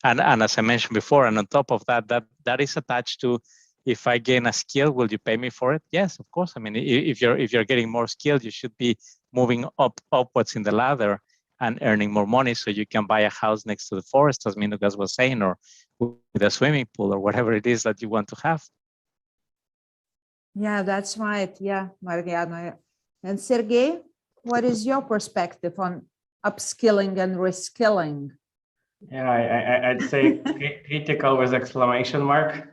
And as I mentioned before, and on top of that, that is attached to, if I gain a skill, will you pay me for it? Yes, of course. I mean, if you're getting more skilled, you should be moving upwards in the ladder and earning more money, so you can buy a house next to the forest, as Mindaugas was saying, or with a swimming pool, or whatever it is that you want to have. Yeah, that's right. Yeah, Mariano. And Sergey, what is your perspective on upskilling and reskilling? Yeah, I'd say critical with exclamation mark.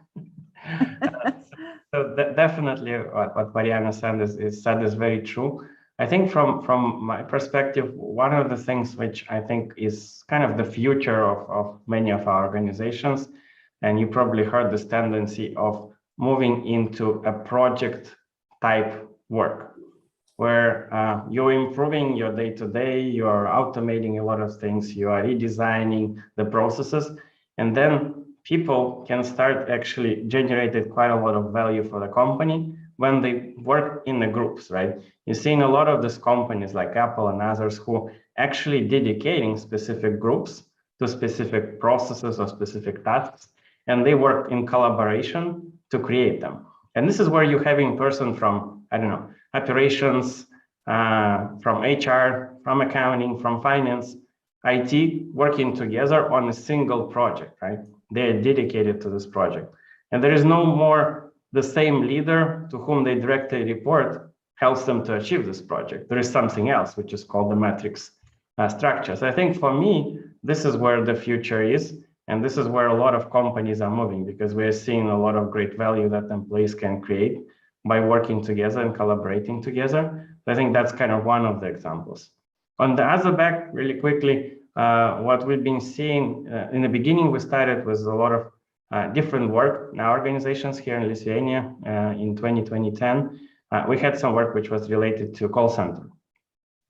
So definitely what Mariana said is very true. I think from my perspective, one of the things which I think is kind of the future of many of our organizations, and you probably heard this tendency of moving into a project type work, where you're improving your day-to-day, you are automating a lot of things, you are redesigning the processes, and then people can start actually generating quite a lot of value for the company when they work in the groups, right? You've seen a lot of these companies like Apple and others who actually dedicating specific groups to specific processes or specific tasks, and they work in collaboration to create them. And this is where you're having person from, I don't know, operations, from HR, from accounting, from finance, IT, working together on a single project, right? They're dedicated to this project. And there is no more the same leader to whom they directly report helps them to achieve this project. There is something else, which is called the matrix structure. So I think for me, this is where the future is. And this is where a lot of companies are moving, because we're seeing a lot of great value that employees can create by working together and collaborating together. So I think that's kind of one of the examples. On the other back, really quickly, what we've been seeing in the beginning, we started with a lot of different work in our organizations here in Lithuania. In 2010, we had some work which was related to call center.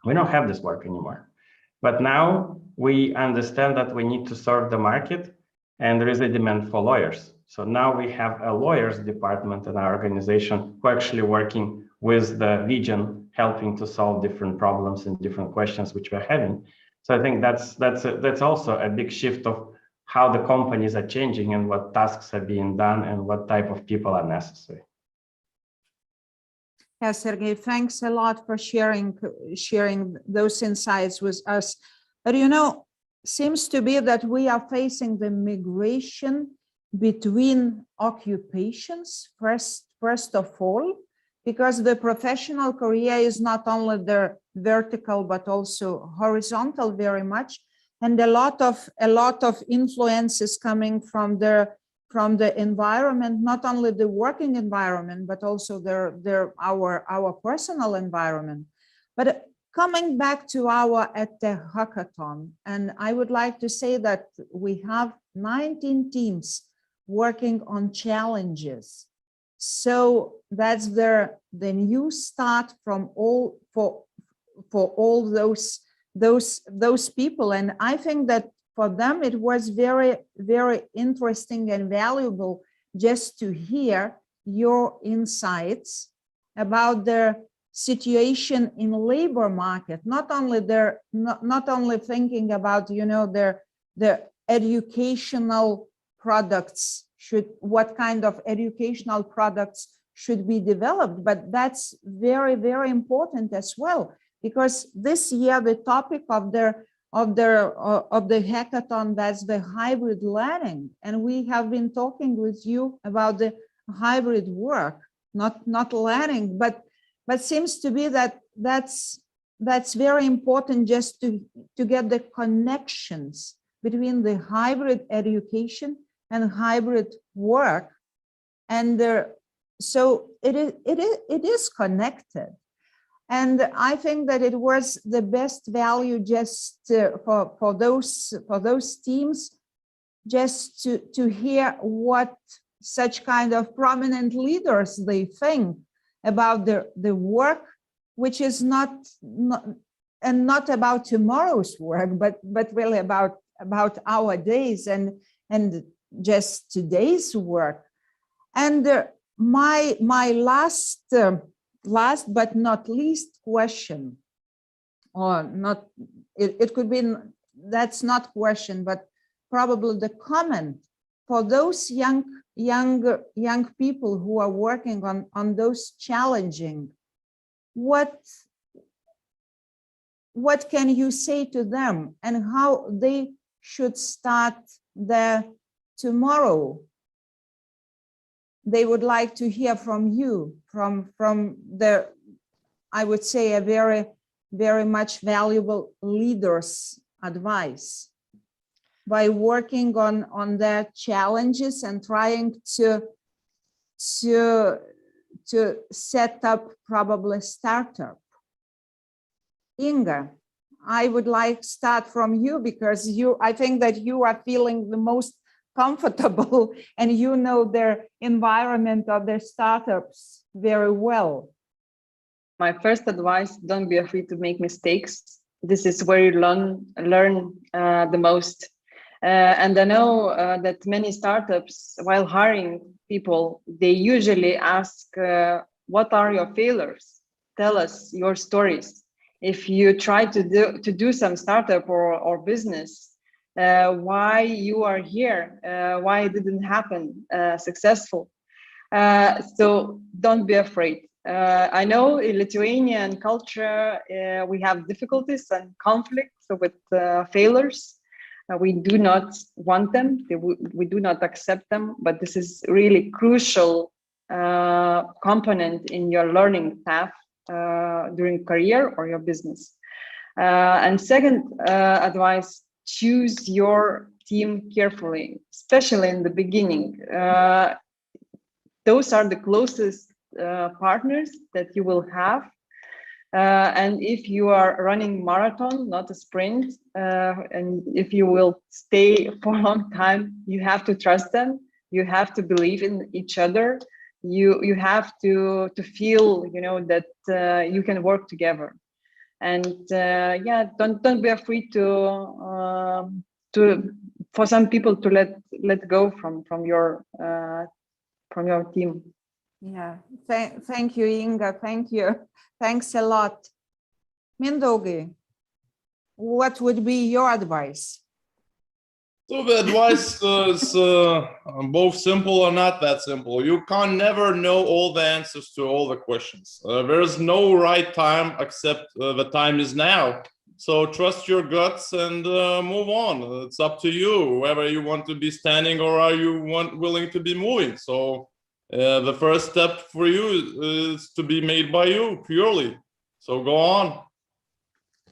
We don't have this work anymore. But now we understand that we need to serve the market, and there is a demand for lawyers. So now we have a lawyers department in our organization who are actually working with the region, helping to solve different problems and different questions which we're having. So I think that's also a big shift of how the companies are changing and what tasks are being done and what type of people are necessary. Yeah, Sergey, thanks a lot for sharing those insights with us. But you know, seems to be that we are facing the migration between occupations first of all, because the professional career is not only the vertical but also horizontal very much, and a lot of influences coming from the environment, not only the working environment but also our personal environment. But coming back to our EdTech Hackathon, and I would like to say that we have 19 teams working on challenges. So that's the new start from all for all those people. And I think that for them it was very, very interesting and valuable just to hear your insights about the situation in labor market, not only thinking about, you know, the educational products what kind of educational products should be developed, but that's very, very important as well, because this year the topic of the hackathon, that's the hybrid learning, and we have been talking with you about the hybrid work, not learning, but seems to be that's very important just to get the connections between the hybrid education and hybrid work, and so it is connected. And I think that it was the best value just for those teams, just to hear what such kind of prominent leaders they think about the work, which is not about tomorrow's work, but really about our days and just today's work. And my last but not least question, or not, it could be, that's not question, but probably the comment for those young people who are working on those challenging, what can you say to them, and how they should start their tomorrow? They would like to hear from you, from the, I would say, a very, very much valuable leader's advice. by working on their challenges and trying to set up probably startup. Inga, I would like to start from you because I think that you are feeling the most comfortable and you know their environment of their startups very well. My first advice, don't be afraid to make mistakes. This is where you learn the most. And I know that many startups, while hiring people, they usually ask, what are your failures? Tell us your stories. If you try to do some startup or business, why you are here, why it didn't happen successful. So don't be afraid. I know in Lithuanian culture, we have difficulties and conflicts with failures. We do not want them, we do not accept them, but this is really crucial component in your learning path during career or your business. And second advice, choose your team carefully, especially in the beginning. Those are the closest partners that you will have. And if you are running marathon, not a sprint, and if you will stay for a long time, you have to trust them. You have to believe in each other. You have to feel, that you can work together. And yeah, don't be afraid to for some people to let go from your team. Yeah, thank you, Inga. Thank you. Thanks a lot. Mindaugai, what would be your advice? So the advice is both simple and not that simple. You can never know all the answers to all the questions. There is no right time except the time is now. So trust your guts and move on. It's up to you whether you want to be standing or are you willing to be moving. So the first step for you is to be made by you purely. So go on.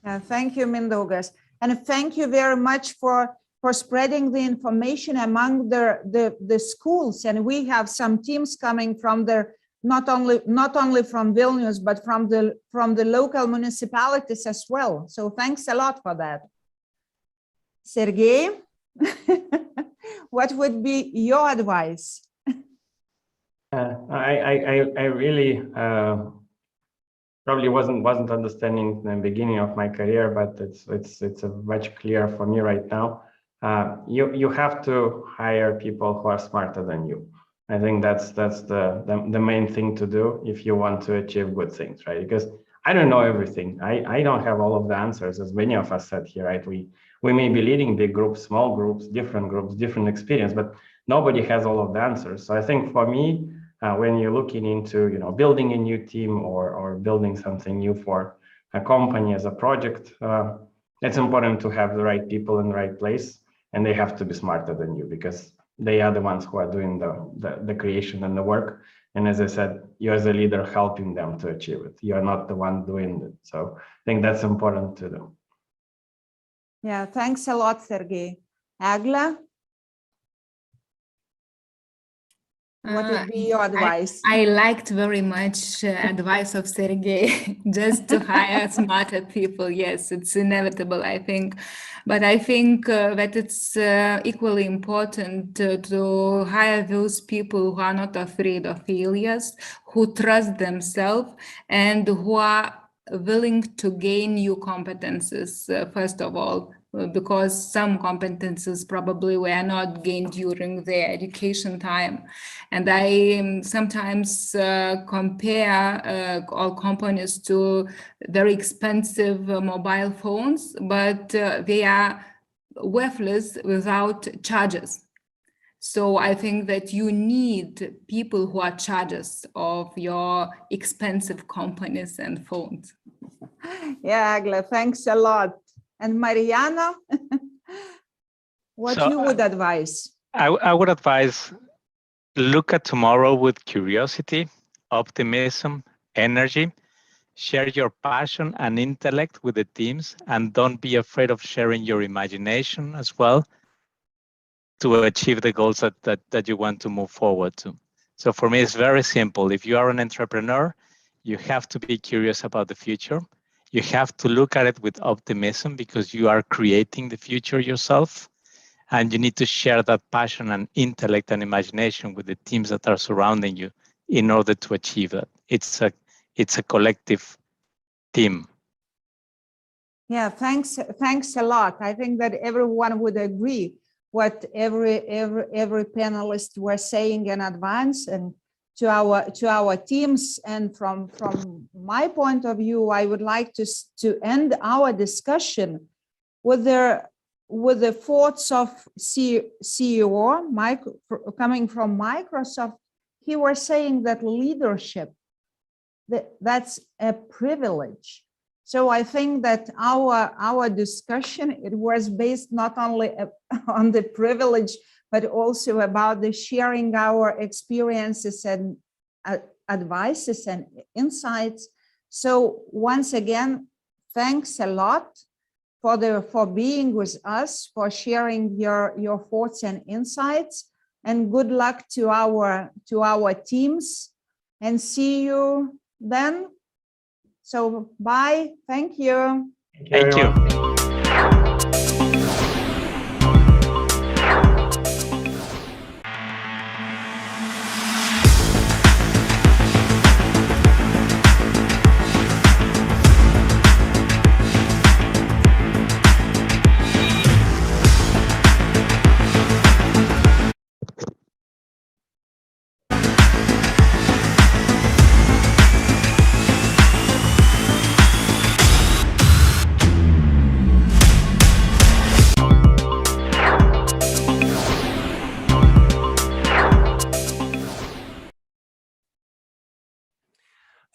Thank you, Mindaugas. And thank you very much for spreading the information among the schools. And we have some teams coming from there, not only from Vilnius, but from the local municipalities as well. So thanks a lot for that. Sergey, what would be your advice? I really probably wasn't understanding the beginning of my career, but it's much clearer for me right now. You have to hire people who are smarter than you. I think that's the main thing to do if you want to achieve good things, right? Because I don't know everything. I don't have all of the answers, as many of us said here, right? We may be leading big groups, small groups, different experience, but nobody has all of the answers. So I think for me, when you're looking into building a new team or building something new for a company as a project, it's important to have the right people in the right place, and they have to be smarter than you because they are the ones who are doing the creation and the work. And as I said, you as a leader helping them to achieve it. You're not the one doing it. So I think that's important to do. Yeah, thanks a lot, Sergey. Eglė? What would be your advice? I liked very much advice of Sergey, just to hire smarter people. Yes, it's inevitable, I think. But I think that it's equally important to hire those people who are not afraid of failures, who trust themselves, and who are willing to gain new competences, first of all, because some competences probably were not gained during their education time. And I sometimes compare all companies to very expensive mobile phones, but they are worthless without chargers. So I think that you need people who are chargers of your expensive companies and phones. Yeah, Eglė, thanks a lot. And Mariana, what you would advise? I would advise, look at tomorrow with curiosity, optimism, energy, share your passion and intellect with the teams, and don't be afraid of sharing your imagination as well. to achieve the goals that you want to move forward to. So for me, it's very simple. If you are an entrepreneur, you have to be curious about the future. You have to look at it with optimism because you are creating the future yourself. And you need to share that passion and intellect and imagination with the teams that are surrounding you in order to achieve that. It's a collective team. Yeah, thanks a lot. I think that everyone would agree what every panelist were saying in advance, and to our teams. And from my point of view, I would like to end our discussion with the thoughts of CEO coming from Microsoft. He was saying that leadership, that's a privilege. So I think that our discussion, it was based not only on the privilege, but also about the sharing our experiences and advices and insights. So once again, thanks a lot for being with us, for sharing your thoughts and insights, and good luck to our teams, and see you then. So bye. Thank you. Thank you.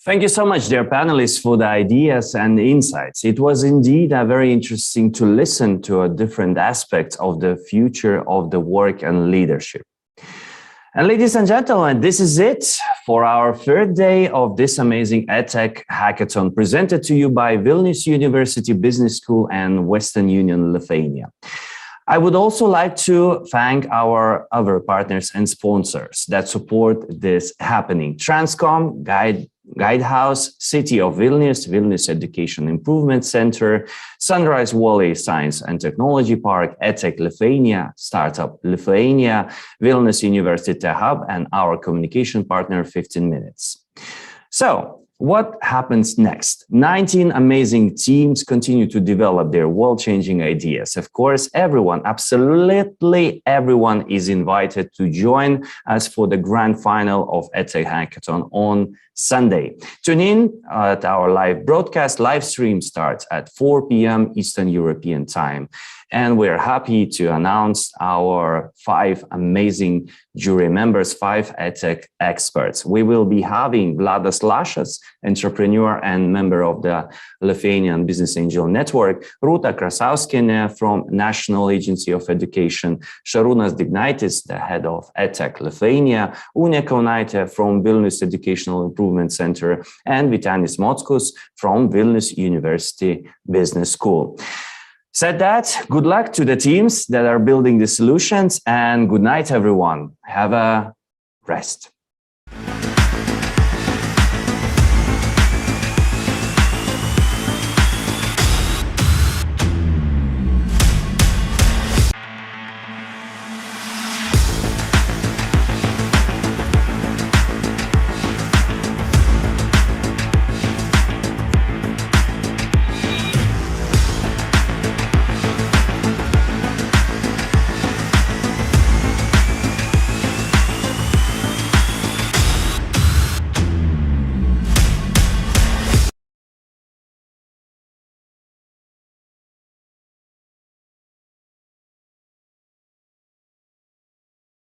Thank you so much, dear panelists, for the ideas and insights. It was indeed very interesting to listen to a different aspects of the future of the work and leadership. And ladies and gentlemen, this is it for our third day of this amazing EdTech Hackathon, presented to you by Vilnius University Business School and Western Union Lithuania. I would also like to thank our other partners and sponsors that support this happening. Transcom, Guidehouse, City of Vilnius, Vilnius Education Improvement Center, Sunrise Valley Science and Technology Park, EdTech Lithuania, Startup Lithuania, Vilnius University Hub, and our communication partner, 15 Minutes. So, what happens next? 19 amazing teams continue to develop their world-changing ideas. Of course, everyone, absolutely everyone is invited to join us for the grand final of EdTech Hackathon on Sunday. Tune in at our live broadcast. Live stream starts at 4 p.m. Eastern European time. And we're happy to announce our 5 amazing jury members, 5 EdTech experts. We will be having Vladas Lašas, entrepreneur and member of the Lithuanian Business Angel Network, Rūta Krasauskienė from National Agency of Education, Šarūnas Dignaitis, the head of EdTech Lithuania, Unė Kaunaitė from Vilnius Educational Improvement Center, and Vytenis Mockus from Vilnius University Business School. Said that, good luck to the teams that are building the solutions, and good night, everyone. Have a rest.